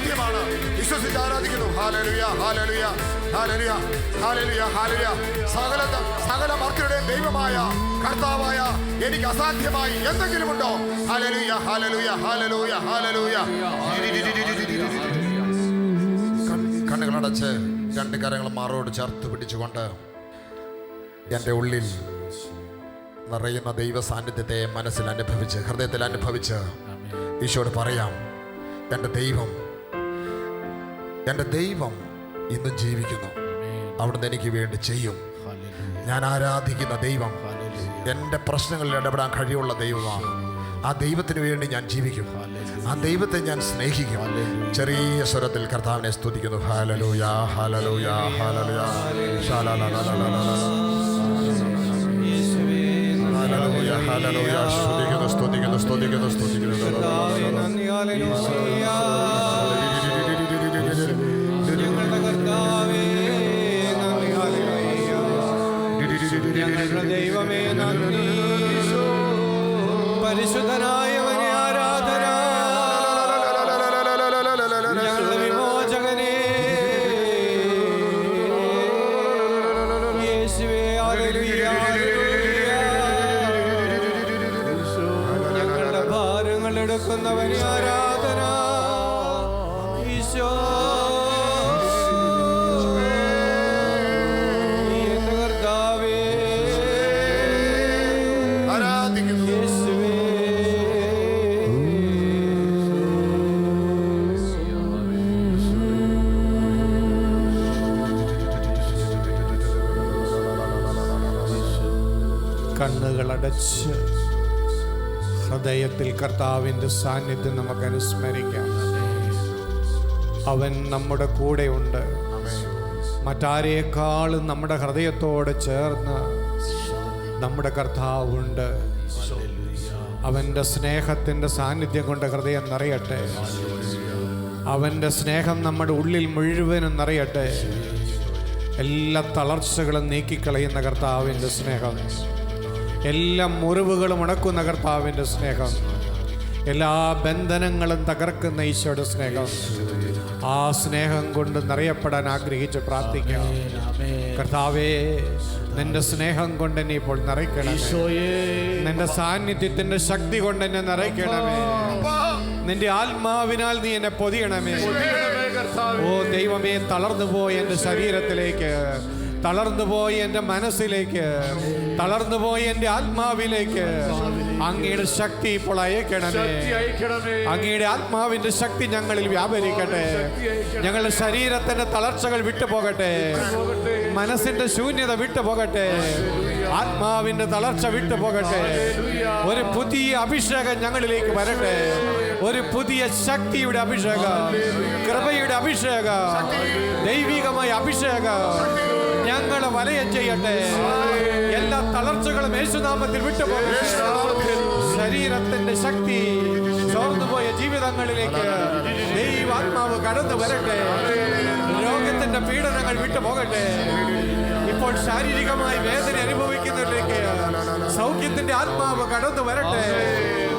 സാധ്യമാണ്. വിശ്വസിച്ച് ആരാധിക്കുന്നു. ഹല്ലേലൂയ, ഹല്ലേലൂയ, ഹല്ലേലൂയ, ഹല്ലേലൂയ, ഹല്ലേലൂയ. സകല മർത്യരുടെയും ദൈവമായ കർത്താവായ എനിക്ക് അസാധ്യമായി എന്തെങ്കിലുമുണ്ടോ? ഹല്ലേലൂയ, ഹല്ലേലൂയ, ഹല്ലേലൂയ, ഹല്ലേലൂയ. കണ്ണുകളടച്ച് രണ്ട് കരങ്ങൾ മാറോട് ചേർത്ത് പിടിച്ചുകൊണ്ട് എൻ്റെ ഉള്ളിൽ നിറയുന്ന ദൈവ സാന്നിധ്യത്തെ മനസ്സിൽ അനുഭവിച്ച്, ഹൃദയത്തിൽ അനുഭവിച്ച് ഈശോയോട് പറയാം, എൻ്റെ ദൈവം ഇന്നും ജീവിക്കുന്നു. അവിടുന്ന് എനിക്ക് വേണ്ടി ചെയ്യും. ഞാൻ ആരാധിക്കുന്ന ദൈവം എൻ്റെ പ്രശ്നങ്ങളിൽ ഇടപെടാൻ കഴിവുള്ള ദൈവമാണ്. ആ ദൈവത്തിന് വേണ്ടി ഞാൻ ജീവിക്കും. ആ ദൈവത്തെ ഞാൻ സ്നേഹിക്കും. ചെറിയ സ്വരത്തിൽ കർത്താവിനെ സ്തുതിക്കുന്നു. ഹല്ലേലൂയ, ഹല്ലേലൂയ, ഹല്ലേലൂയ, ഹല്ലേലൂയ, ഹല്ലേലൂയ. സ്തുതിക്കുന്നു, സ്തുതിക്കുന്നു, സ്തുതിക്കുന്നു, സ്തുതിക്കുന്നു. ദൈവമേ നന്ദി, പരിശുദ്ധനായവനെ ആരാധന, ഞങ്ങളുടെ വിമോചകനെ യേശുവേ ഹല്ലേലൂയ, ഹല്ലേലൂയ. ഞങ്ങളുടെ ഭാരങ്ങൾ എടുക്കുന്നവനെ ആരാധന ഈശോ. കണ്ണുകളടച്ച് ഹൃദയത്തിൽ കർത്താവിൻ്റെ സാന്നിധ്യം നമുക്ക് അനുസ്മരിക്കാം. അവൻ നമ്മുടെ കൂടെയുണ്ട്. മറ്റാരേക്കാളും നമ്മുടെ ഹൃദയത്തോട് ചേർന്ന് നമ്മുടെ കർത്താവുണ്ട്. അവൻ്റെ സ്നേഹത്തിൻ്റെ സാന്നിധ്യം കൊണ്ട് ഹൃദയം നിറയട്ടെ. അവൻ്റെ സ്നേഹം നമ്മുടെ ഉള്ളിൽ മുഴുവനും നിറയട്ടെ. എല്ലാ തളർച്ചകളും നീക്കിക്കളയുന്ന കർത്താവിൻ്റെ സ്നേഹം, എല്ലാ മുറിവുകളും ഉണക്കുന്ന കർത്താവിൻ്റെ സ്നേഹം, എല്ലാ ബന്ധനങ്ങളും തകർക്കുന്ന ഈശോയുടെ സ്നേഹം, ആ സ്നേഹം കൊണ്ട് നിറയപ്പെടാൻ ആഗ്രഹിച്ച് പ്രാർത്ഥിക്കാം. കർത്താവേ, നിന്റെ സ്നേഹം കൊണ്ട് എന്നെ ഇപ്പോൾ നിറയ്ക്കണമേ. നിന്റെ സാന്നിധ്യത്തിന്റെ ശക്തി കൊണ്ട് എന്നെ നിറയ്ക്കണമേ. നിന്റെ ആത്മാവിനാൽ നീ എന്നെ പൊതിയണമേ. ഓ ദൈവമേ, തളർന്നുപോയി എൻ്റെ ശരീരത്തിലേക്ക്, തളർന്നുപോയി എൻ്റെ മനസ്സിലേക്ക്, തളർന്നുപോയി എൻ്റെ ആത്മാവിലേക്ക് അങ്ങയുടെ ശക്തി ഇപ്പോൾ അയക്കണമേ. അങ്ങയുടെ ആത്മാവിന്റെ ശക്തി ഞങ്ങളിൽ വ്യാപരിക്കട്ടെ. ഞങ്ങളുടെ ശരീരത്തിന്റെ തളർച്ചകൾ വിട്ടുപോകട്ടെ. മനസ്സിന്റെ ശൂന്യത വിട്ടുപോകട്ടെ. ആത്മാവിന്റെ തളർച്ച വിട്ടുപോകട്ടെ. ഒരു പുതിയ അഭിഷേകം ഞങ്ങളിലേക്ക് വരട്ടെ. ഒരു പുതിയ ശക്തിയുടെ അഭിഷേകം, കൃപയുടെ അഭിഷേകം, ദൈവികമായ അഭിഷേകം ഞങ്ങളെ വലയം ചെയ്യട്ടെ. എല്ലാ തളർച്ചകളും യേശുനാമത്തിൽ വിട്ടുപോകട്ടെ. ശരീരത്തിന്റെ ശക്തി, ചോർന്നുപോയ ജീവിതങ്ങളിലേക്ക് ദൈവാത്മാവ് കടന്നു വരട്ടെ. രോഗത്തിന്റെ പീഡനങ്ങൾ വിട്ടുപോകട്ടെ. ഇപ്പോൾ ശാരീരികമായി വേദന അനുഭവിക്കുന്നതിലേക്ക് സൗഖ്യത്തിന്റെ ആത്മാവ് കടന്നു വരട്ടെ.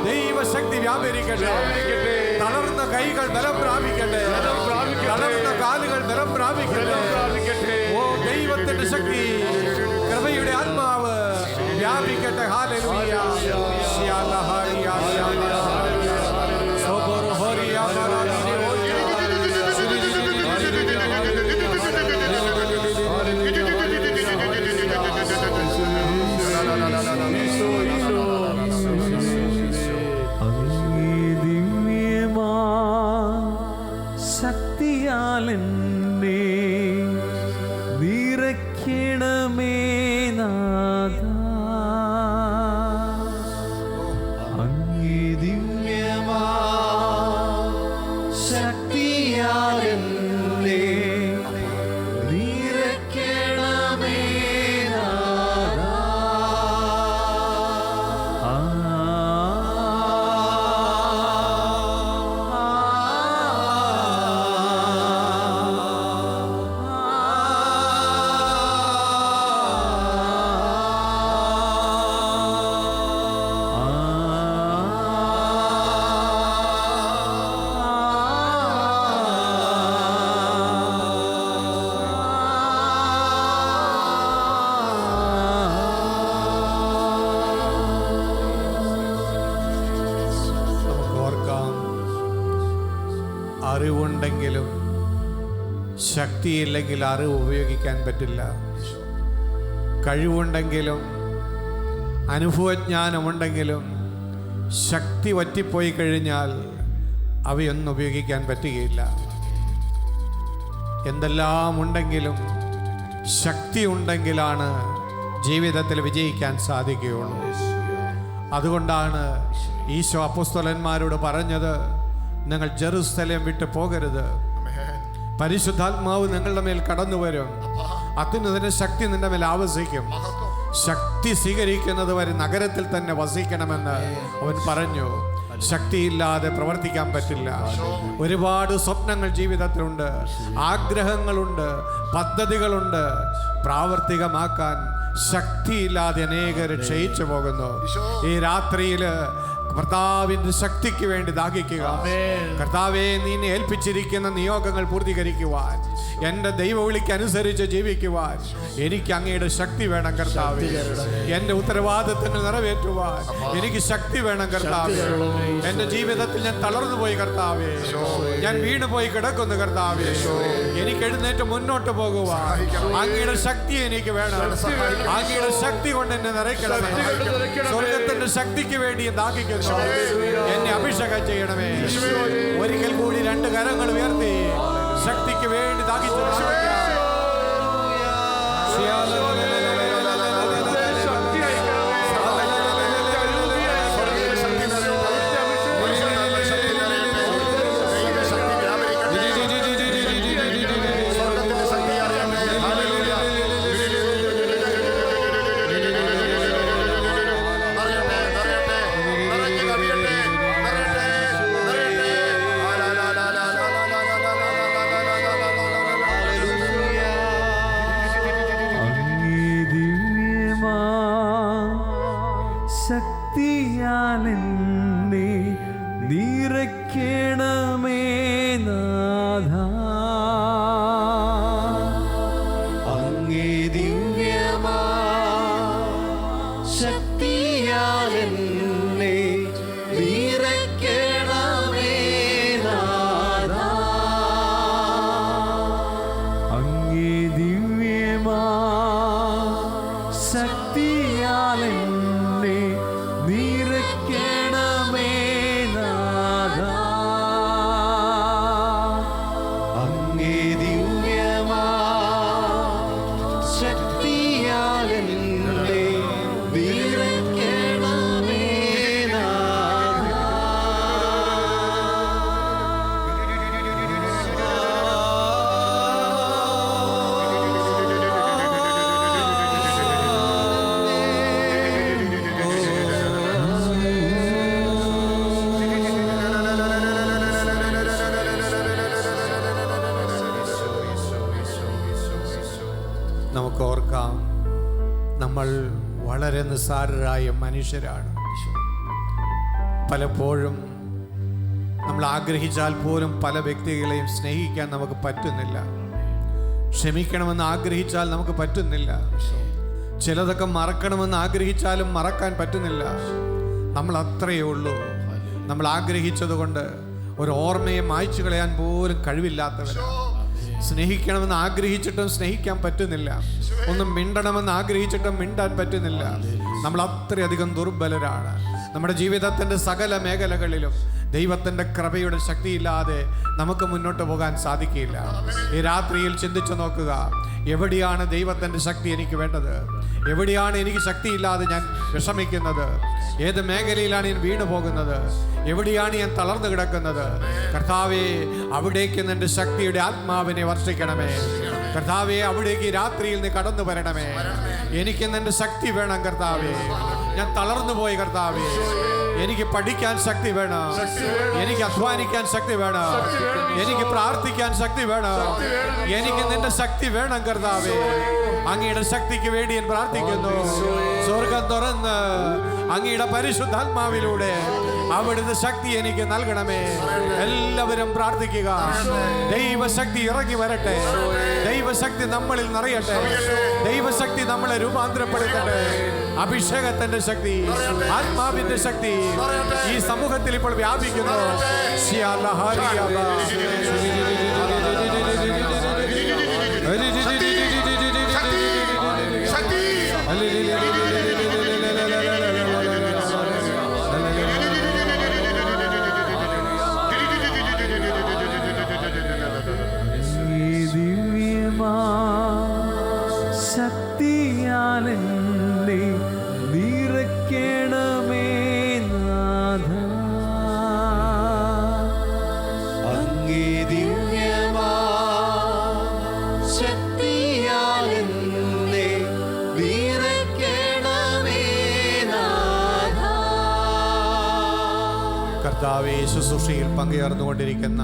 ദൈവശക്തി വ്യാപരിക്കട്ടെ. തളർന്ന കൈകൾ ബലം പ്രാപിക്കട്ടെ. തളർന്ന കാലുകൾ ബലം പ്രാപിക്കട്ടെ. ഓ ദൈവത്തിന്റെ ശക്തി, കൃപയുടെ ആത്മാവ് വ്യാപിക്കട്ടെ. ഹല്ലേലൂയ. ശക്തിയാലെന്നെ നിറയ്ക്കണമേ. ജ്ഞാനമുണ്ടെങ്കിലും ശക്തിയില്ലെങ്കിൽ അറിവ് ഉപയോഗിക്കാൻ പറ്റില്ല. കഴിവുണ്ടെങ്കിലും അനുഭവജ്ഞാനമുണ്ടെങ്കിലും ശക്തി വറ്റിപ്പോയി കഴിഞ്ഞാൽ അവയൊന്നും ഉപയോഗിക്കാൻ പറ്റുകയില്ല. എന്തെല്ലാം ഉണ്ടെങ്കിലും ശക്തി ഉണ്ടെങ്കിലാണ് ജീവിതത്തിൽ വിജയിക്കാൻ സാധിക്കുകയുള്ളൂ. അതുകൊണ്ടാണ് ഈശോ അപ്പോസ്തലന്മാരോട് പറഞ്ഞത്, നിങ്ങൾ ജെറുസലേം വിട്ട് പോകരുത്, പരിശുദ്ധാത്മാവ് നിങ്ങളുടെ മേൽ കടന്നു വരും, അത്യുന്നതന്റെ ശക്തി നിന്റെ മേൽ ആവസിക്കും, ശക്തി സ്വീകരിക്കുന്നത് വരെ നഗരത്തിൽ തന്നെ വസിക്കണമെന്ന് അവൻ പറഞ്ഞു. ശക്തിയില്ലാതെ പ്രവർത്തിക്കാൻ പറ്റില്ല. ഒരുപാട് സ്വപ്നങ്ങൾ ജീവിതത്തിലുണ്ട്, ആഗ്രഹങ്ങളുണ്ട്, പദ്ധതികളുണ്ട്. പ്രാവർത്തികമാക്കാൻ ശക്തിയില്ലാതെ അനേകർ ക്ഷയിച്ചു പോകുന്നു. ഈ രാത്രിയിൽ കർത്താവിന്റെ ശക്തിക്ക് വേണ്ടി ദാഹിക്കുക. കർത്താവേ, നീ ഏൽപ്പിച്ചിരിക്കുന്ന നിയോഗങ്ങൾ പൂർത്തീകരിക്കുവാൻ, എൻ്റെ ദൈവവിളിക്ക് അനുസരിച്ച് ജീവിക്കുവാൻ എനിക്ക് അങ്ങയുടെ ശക്തി വേണം കർത്താവേ. എൻ്റെ ഉത്തരവാദിത്തങ്ങൾ നിറവേറ്റുവാൻ എനിക്ക് ശക്തി വേണം കർത്താവേ. എൻ്റെ ജീവിതത്തിൽ ഞാൻ തളർന്നു പോയി കർത്താവേ, ഞാൻ വീണുപോയി കിടക്കുന്നു കർത്താവേ. എനിക്ക് എഴുന്നേറ്റ് മുന്നോട്ട് പോകുവാൻ അങ്ങയുടെ ശക്തി എനിക്ക് വേണം. അങ്ങയുടെ ശക്തി കൊണ്ട് എന്നെ നിറയ്ക്കണമേ. സ്വർഗത്തിന്റെ ശക്തിക്ക് വേണ്ടി ദാഹിക്കുന്നു. എന്നെ അഭിഷേകം ചെയ്യണമേ. ഒരിക്കൽ കൂടി രണ്ട് കരങ്ങൾ ഉയർത്തി ശക്തിക്ക് വേണ്ടി ദാഹിച്ചു. ശക്തിയാലെന്നെ നിറയ്ക്കണമേ നാഥ. അങ്ങേ ദിവ്യമാ ശക്തിയാലെന്നെ നിറയ്ക്കണമേ നാഥ. അങ്ങേ ദിവ്യമാ ശക്തിയാലെന്നെ നിറയ്ക്കണമേ നാഥ. അങ്ങേ ദിവ്യമാ ശക്തിയാലെന്നെ നിറയ്ക്കണമേ നാഥ. നമുക്ക് ഓർക്കാം, നമ്മൾ വളരെ നിസ്സാരരായ മനുഷ്യരാണ്. പലപ്പോഴും നമ്മൾ ആഗ്രഹിച്ചാൽ പോലും പല വ്യക്തികളെയും സ്നേഹിക്കാൻ നമുക്ക് പറ്റുന്നില്ല. ക്ഷമിക്കണമെന്ന് ആഗ്രഹിച്ചാൽ നമുക്ക് പറ്റുന്നില്ല. ചിലതൊക്കെ മറക്കണമെന്ന് ആഗ്രഹിച്ചാലും മറക്കാൻ പറ്റുന്നില്ല. നമ്മൾ അത്രയേ ഉള്ളൂ. നമ്മൾ ആഗ്രഹിച്ചത് കൊണ്ട് ഒരു ഓർമ്മയെ മായ്ച്ചു കളയാൻ പോലും കഴിവില്ലാത്തവരാണ്. സ്നേഹിക്കണമെന്ന് ആഗ്രഹിച്ചിട്ടും സ്നേഹിക്കാൻ പറ്റുന്നില്ല. ഒന്നും മിണ്ടണമെന്ന് ആഗ്രഹിച്ചിട്ടും മിണ്ടാൻ പറ്റുന്നില്ല. നമ്മൾ അത്രയധികം ദുർബലരാണ്. നമ്മുടെ ജീവിതത്തിൻ്റെ സകല മേഖലകളിലും ദൈവത്തിൻ്റെ കൃപയുടെ ശക്തിയില്ലാതെ നമുക്ക് മുന്നോട്ട് പോകാൻ സാധിക്കില്ല. ഈ രാത്രിയിൽ ചിന്തിച്ചു നോക്കുക, എവിടെയാണ് ദൈവത്തിൻ്റെ ശക്തി എനിക്ക് വേണ്ടത്? എവിടെയാണ് എനിക്ക് ശക്തിയില്ലാതെ ഞാൻ വിഷമിക്കുന്നത്? ഏത് മേഖലയിലാണ് ഞാൻ വീണു പോകുന്നത്? എവിടെയാണ് ഞാൻ തളർന്നു കിടക്കുന്നത്? കർത്താവേ, അവിടേക്ക് നിന്റെ ശക്തിയുടെ ആത്മാവിനെ വർഷിക്കണമേ. കർത്താവേ, അവിടേക്ക് രാത്രിയിൽ നീ കടന്നു വരണമേ. എനിക്ക് നിന്റെ ശക്തി വേണം കർത്താവേ. ഞാൻ തളർന്നു പോയി കർത്താവേ. എനിക്ക് പഠിക്കാൻ ശക്തി വേണം. എനിക്ക് അധ്വാനിക്കാൻ ശക്തി വേണം. എനിക്ക് പ്രാർത്ഥിക്കാൻ ശക്തി വേണം. എനിക്ക് നിന്റെ ശക്തി വേണം കർത്താവേ. അങ്ങയുടെ ശക്തിക്ക് വേണ്ടി ഞാൻ പ്രാർത്ഥിക്കുന്നു. സ്വർഗം തുറന്ന് അങ്ങയുടെ പരിശുദ്ധാത്മാവിലൂടെ അവിടുത്തെ ശക്തി എനിക്ക് നൽകണമേ. എല്ലാവരും പ്രാർത്ഥിക്കുക. ദൈവശക്തി ഇറങ്ങി വരട്ടെ. ദൈവശക്തി നമ്മളിൽ നിറയട്ടെ. ദൈവശക്തി നമ്മളെ രൂപാന്തരപ്പെടുത്തട്ടെ. അഭിഷേകത്തിന്റെ ശക്തി, ആത്മാവിന്റെ ശക്തി ഈ സമൂഹത്തിൽ ഇപ്പോൾ വ്യാപിക്കുന്നു. ശക്തിയാലെന്നെ നിറയ്ക്കണമേ നാഥ. അങ്ങേ ദിവ്യമാ ശക്തിയാലെന്നെ നിറയ്ക്കണമേ നാഥ. കർത്താവേ, ശുശ്രൂഷയിൽ പങ്കുചേർന്നുകൊണ്ടിരിക്കുന്ന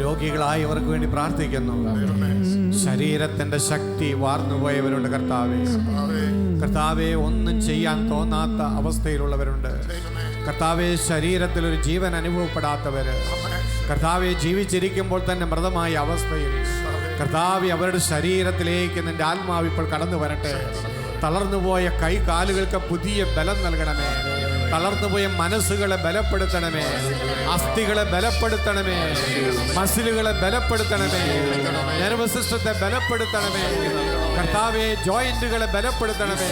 രോഗികളായവർക്ക് വേണ്ടി പ്രാർത്ഥിക്കുന്നു. ശരീരത്തിന്റെ ശക്തി വാർന്നുപോയവരുണ്ട് കർത്താവേ. കർത്താവെ, ഒന്നും ചെയ്യാൻ തോന്നാത്ത അവസ്ഥയിലുള്ളവരുണ്ട് കർത്താവെ. ശരീരത്തിൽ ഒരു ജീവൻ അനുഭവപ്പെടാത്തവര് കർത്താവെ, ജീവിച്ചിരിക്കുമ്പോൾ തന്നെ മൃതമായ അവസ്ഥയിൽ കർത്താവെ, അവരുടെ ശരീരത്തിലേക്ക് നിന്റെ ആത്മാവ് ഇപ്പോൾ കടന്നു വരട്ടെ. തളർന്നുപോയ കൈ കാലുകൾക്ക് പുതിയ ബലം നൽകണമേ. തളർന്നുപോയ മനസ്സുകളെ ബലപ്പെടുത്തണമേ. അസ്ഥികളെ ബലപ്പെടുത്തണമേ. മസിലുകളെ ബലപ്പെടുത്തണമേ. നെർവ് സിസ്റ്റത്തെ ബലപ്പെടുത്തണമേ കർത്താവെ. ജോയിന്റുകളെ ബലപ്പെടുത്തണമേ.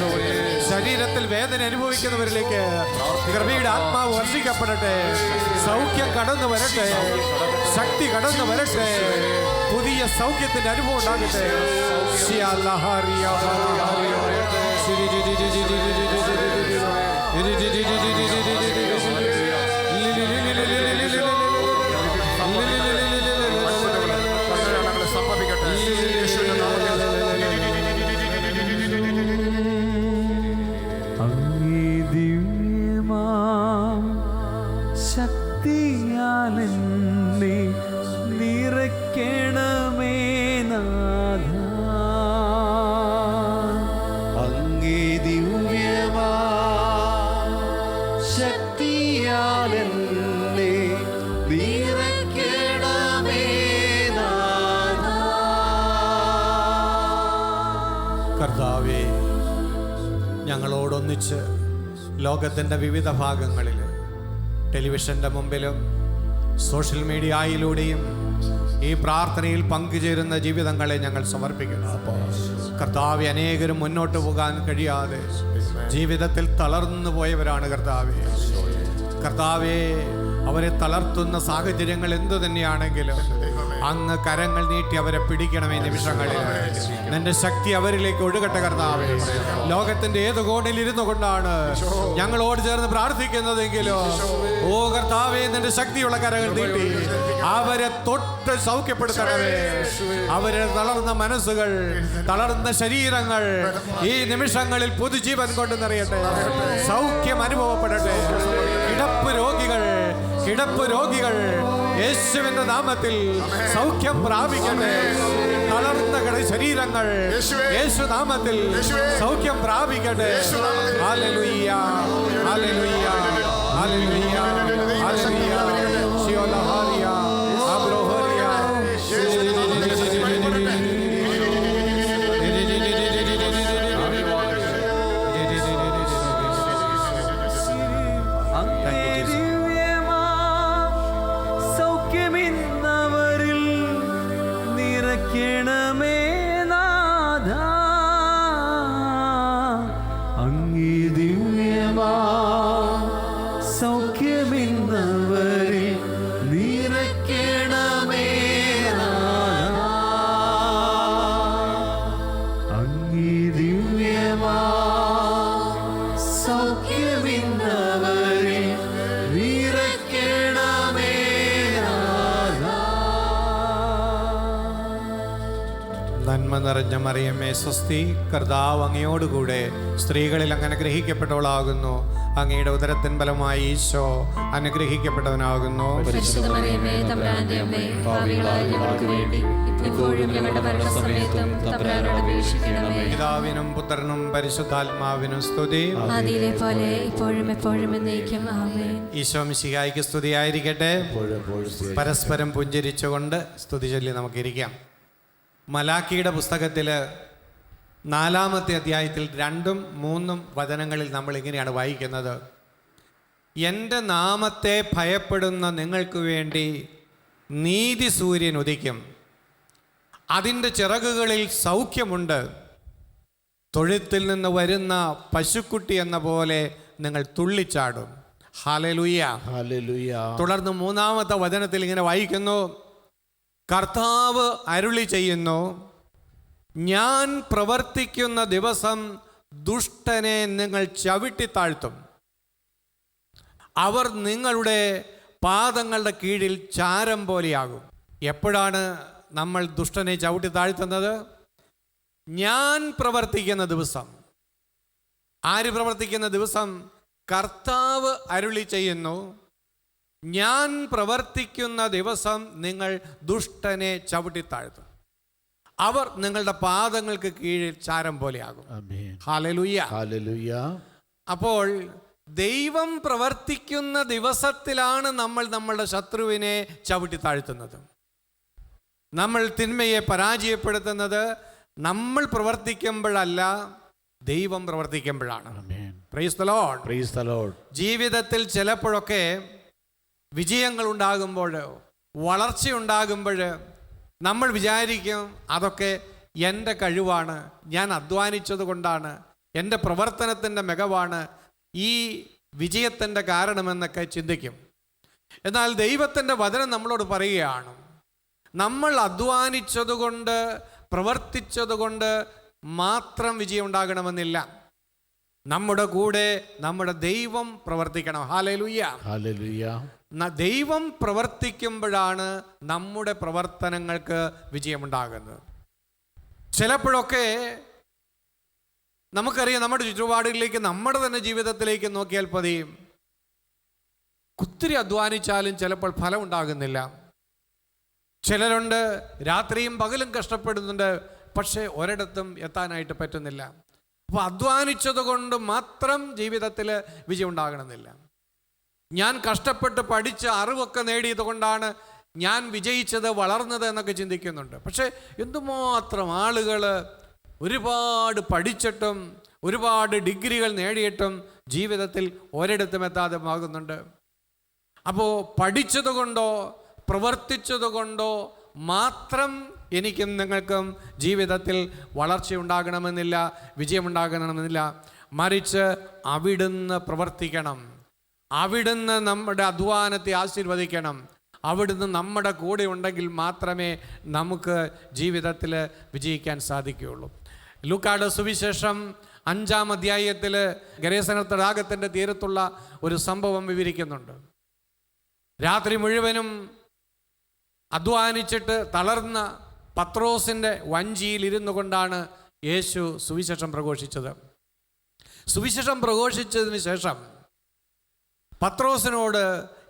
ശരീരത്തിൽ വേദന അനുഭവിക്കുന്നവരിലേക്ക് കൃപയുടെ ആത്മാവ് വർഷിക്കപ്പെടട്ടെ. സൗഖ്യം കടന്നു വരട്ടെ. ശക്തി കടന്നു വരട്ടെ. പുതിയ സൗഖ്യത്തിന്റെ അനുഭവം ഉണ്ടാകട്ടെ. അങ്ങേ ദിവ്യമാം ശക്തിയാലെന്നെ നിറയ്ക്കണമേ നാഥ. അങ്ങേ ദിവ്യമാം ശക്തിയാലെന്നെ നിറയ്ക്കണമേ നാഥ. കർത്താവേ, ഞങ്ങളോടൊന്നിച്ച് ലോകത്തിൻ്റെ വിവിധ ഭാഗങ്ങളിൽ ടെലിവിഷൻ്റെ മുമ്പിലും സോഷ്യൽ മീഡിയയിലൂടെയും ഈ പ്രാർത്ഥനയിൽ പങ്കുചേരുന്ന ജീവിതങ്ങളെ ഞങ്ങൾ സമർപ്പിക്കുന്നു. കർത്താവെ, അനേകരും മുന്നോട്ട് പോകാൻ കഴിയാതെ ജീവിതത്തിൽ തളർന്നു പോയവരാണ് കർത്താവെ. കർത്താവെ, അവരെ തളർത്തുന്ന സാഹചര്യങ്ങൾ എന്തു തന്നെയാണെങ്കിലും അങ്ങ് കരങ്ങൾ നീട്ടി അവരെ പിടിക്കണമേ. നിമിഷങ്ങളിൽ നിന്റെ ശക്തി അവരിലേക്ക് ഒഴുകട്ടെ കർത്താവേ. ലോകത്തിന്റെ ഏത് കോണിൽ ഇരുന്നു കൊണ്ടാണ് ഞങ്ങളോട് ചേർന്ന് പ്രാർത്ഥിക്കുന്നതെങ്കിലും ഓ കർത്താവേ, നിന്റെ ശക്തിയുള്ള കരങ്ങൾ നീട്ടി അവരെ തൊട്ട് സൗഖ്യപ്പെടുത്തണമേ. അവരെ തളർന്ന മനസ്സുകൾ, തളർന്ന ശരീരങ്ങൾ ഈ നിമിഷങ്ങളിൽ പുതുജീവൻ കൊണ്ട് നിറയട്ടെ. സൗഖ്യം അനുഭവപ്പെടട്ടെ. കിടപ്പ് രോഗികൾ യേശുവിന്റെ നാമത്തിൽ സൗഖ്യം പ്രാപിക്കട്ടെ. തളർന്ന ശരീരങ്ങൾ യേശു നാമത്തിൽ സൗഖ്യം പ്രാപിക്കട്ടെ. ഹല്ലേലൂയ, ഹല്ലേലൂയ, ഹല്ലേലൂയ, ഹല്ലേലൂയ. ശിയോലഹാരിയ, അബ്രോഹരിയ. സൗഖ്യമിന്നവരിൽ നിറയ്ക്കണമേ നാഥ. അങ്ങേ ദിവ്യമാ സൗഖ്യമിന്നവരിൽ നിറയ്ക്കണമേ നാഥ. അങ്ങേ ദിവ്യമാ സൗഖ്യമിന്നവരിൽ നിറയ്ക്കണമേ നാഥ. നന്മ നിറഞ്ഞ മറിയമേ സ്വസ്തി, കർത്താവ് അങ്ങയോടുകൂടെ സ്ത്രീകളിൽ അങ്ങ് അനുഗ്രഹിക്കപ്പെട്ടവളാകുന്നു. അങ്ങയുടെ ഉദരത്തിൻ ഫലമായി ഈശോ അനുഗ്രഹിക്കപ്പെട്ടവനാകുന്നു. പരിശുദ്ധ മറിയമേ, തമ്പുരാന്റെ അമ്മേ, പാപികളായ ഞങ്ങൾക്ക് വേണ്ടി ഇപ്പോഴും ഞങ്ങളുടെ മരണസമയത്തും തമ്പുരാനോട് അപേക്ഷിക്കണമേ. പിതാവിനും പുത്രനും പരിശുദ്ധാത്മാവിനും സ്തുതി. ആദിയിലെ പോലെ ഇപ്പോഴും എപ്പോഴും എന്നേക്കും ആമേൻ. ഈശോ മിശിഹായ്ക്ക് സ്തുതിയായിരിക്കട്ടെ. പരസ്പരം പുഞ്ചിരിച്ചുകൊണ്ട് സ്തുതി ചൊല്ലി നമുക്കിരിക്കാം. മലാക്കിയുടെ പുസ്തകത്തിൽ 4-ാമത്തെ അധ്യായത്തിൽ 2, 3 വചനങ്ങളിൽ നമ്മൾ ഇങ്ങനെയാണ് വായിക്കുന്നത്: എൻ്റെ നാമത്തെ ഭയപ്പെടുന്ന നിങ്ങൾക്ക് വേണ്ടി നീതി സൂര്യൻ ഉദിക്കും, അതിൻ്റെ ചിറകുകളിൽ സൗഖ്യമുണ്ട്, തൊഴുത്തിൽ നിന്ന് വരുന്ന പശുക്കുട്ടി എന്ന പോലെ നിങ്ങൾ തുള്ളിച്ചാടും. ഹല്ലേലൂയ. ഹല്ലേലൂയ. തുടർന്ന് 3-ാമത്തെ വചനത്തിൽ ഇങ്ങനെ വായിക്കുന്നു: കർത്താവ് അരുളി ചെയ്യുന്നു, ഞാൻ പ്രവർത്തിക്കുന്ന ദിവസം ദുഷ്ടനെ നിങ്ങൾ ചവിട്ടിത്താഴ്ത്തും, അവർ നിങ്ങളുടെ പാദങ്ങളുടെ കീഴിൽ ചാരം പോലെയാകും. എപ്പോഴാണ് നമ്മൾ ദുഷ്ടനെ ചവിട്ടി താഴ്ത്തുന്നത്? ഞാൻ പ്രവർത്തിക്കുന്ന ദിവസം. ആര് പ്രവർത്തിക്കുന്ന ദിവസം? കർത്താവ് അരുളി ചെയ്യുന്നു, ഞാൻ പ്രവർത്തിക്കുന്ന ദിവസം നിങ്ങൾ ദുഷ്ടനെ ചവിട്ടി താഴ്ത്തും, അവർ നിങ്ങളുടെ പാദങ്ങൾക്ക് കീഴിൽ ചാരം പോലെയാകും. ആമേൻ. ഹല്ലേലൂയ. ഹല്ലേലൂയ. അപ്പോൾ ദൈവം പ്രവർത്തിക്കുന്ന ദിവസത്തിലാണ് നമ്മൾ നമ്മളുടെ ശത്രുവിനെ ചവിട്ടി താഴ്ത്തുന്നത്. നമ്മൾ തിന്മയെ പരാജയപ്പെടുത്തുന്നത് നമ്മൾ പ്രവർത്തിക്കുമ്പോഴല്ല, ദൈവം പ്രവർത്തിക്കുമ്പോഴാണ്. ആമേൻ. Praise the Lord. Praise the Lord. ജീവിതത്തിൽ ചിലപ്പോഴൊക്കെ വിജയങ്ങൾ ഉണ്ടാകുമ്പോൾ, വളർച്ചയുണ്ടാകുമ്പോൾ നമ്മൾ വിചാരിക്കും അതൊക്കെ എൻ്റെ കഴിവാണ്, ഞാൻ അധ്വാനിച്ചത് കൊണ്ടാണ്, എൻ്റെ പ്രവർത്തനത്തിൻ്റെ മികവാണ് ഈ വിജയത്തിൻ്റെ കാരണമെന്നൊക്കെ ചിന്തിക്കും. എന്നാൽ ദൈവത്തിൻ്റെ വചനം നമ്മളോട് പറയുകയാണ്, നമ്മൾ അധ്വാനിച്ചതുകൊണ്ട്, പ്രവർത്തിച്ചതുകൊണ്ട് മാത്രം വിജയം ഉണ്ടാകണമെന്നില്ല. നമ്മുടെ കൂടെ നമ്മുടെ ദൈവം പ്രവർത്തിക്കണം. ഹല്ലേലൂയ. ഹല്ലേലൂയ. ദൈവം പ്രവർത്തിക്കുമ്പോഴാണ് നമ്മുടെ പ്രവർത്തനങ്ങൾക്ക് വിജയമുണ്ടാകുന്നത്. ചിലപ്പോഴൊക്കെ നമുക്കറിയാം, നമ്മുടെ ചുറ്റുപാടുകളിലേക്ക്, നമ്മുടെ തന്നെ ജീവിതത്തിലേക്ക് നോക്കിയാൽ പതിയും ഒത്തിരി അധ്വാനിച്ചാലും ചിലപ്പോൾ ഫലം ഉണ്ടാകുന്നില്ല. ചിലരുണ്ട് രാത്രിയും പകലും കഷ്ടപ്പെടുന്നുണ്ട്, പക്ഷേ ഒരിടത്തും എത്താനായിട്ട് പറ്റുന്നില്ല. അപ്പോൾ അധ്വാനിച്ചത് കൊണ്ട് മാത്രം ജീവിതത്തിൽ വിജയം ഉണ്ടാകണമെന്നില്ല. ഞാൻ കഷ്ടപ്പെട്ട് പഠിച്ച് അറിവൊക്കെ നേടിയത് കൊണ്ടാണ് ഞാൻ വിജയിച്ചത്, വളർന്നത് എന്നൊക്കെ ചിന്തിക്കുന്നുണ്ട്. പക്ഷേ എന്തുമാത്രം ആളുകൾ ഒരുപാട് പഠിച്ചിട്ടും ഒരുപാട് ഡിഗ്രികൾ നേടിയിട്ടും ജീവിതത്തിൽ ഒരിടത്തും എത്താതെ ആകുന്നുണ്ട്. അപ്പോൾ പഠിച്ചത് കൊണ്ടോ പ്രവർത്തിച്ചത് കൊണ്ടോ മാത്രം എനിക്കും നിങ്ങൾക്കും ജീവിതത്തിൽ വളർച്ചയുണ്ടാകണമെന്നില്ല, വിജയമുണ്ടാകണമെന്നില്ല. മറിച്ച് അവിടുന്ന് പ്രവർത്തിക്കണം, അവിടുന്ന് നമ്മുടെ അധ്വാനത്തെ ആശീർവദിക്കണം, അവിടുന്ന് നമ്മുടെ കൂടെ ഉണ്ടെങ്കിൽ മാത്രമേ നമുക്ക് ജീവിതത്തിൽ വിജയിക്കാൻ സാധിക്കുകയുള്ളൂ. ലൂക്കായുടെ സുവിശേഷം 5-ാം അധ്യായത്തിൽ ഗരേസന തടാകത്തിൻ്റെ തീരത്തുള്ള ഒരു സംഭവം വിവരിക്കുന്നുണ്ട്. രാത്രി മുഴുവനും അധ്വാനിച്ചിട്ട് തളർന്ന പത്രോസിൻ്റെ വഞ്ചിയിൽ ഇരുന്നു കൊണ്ടാണ് യേശു സുവിശേഷം പ്രഘോഷിച്ചത്. സുവിശേഷം പ്രഘോഷിച്ചതിന് ശേഷം പത്രോസിനോട്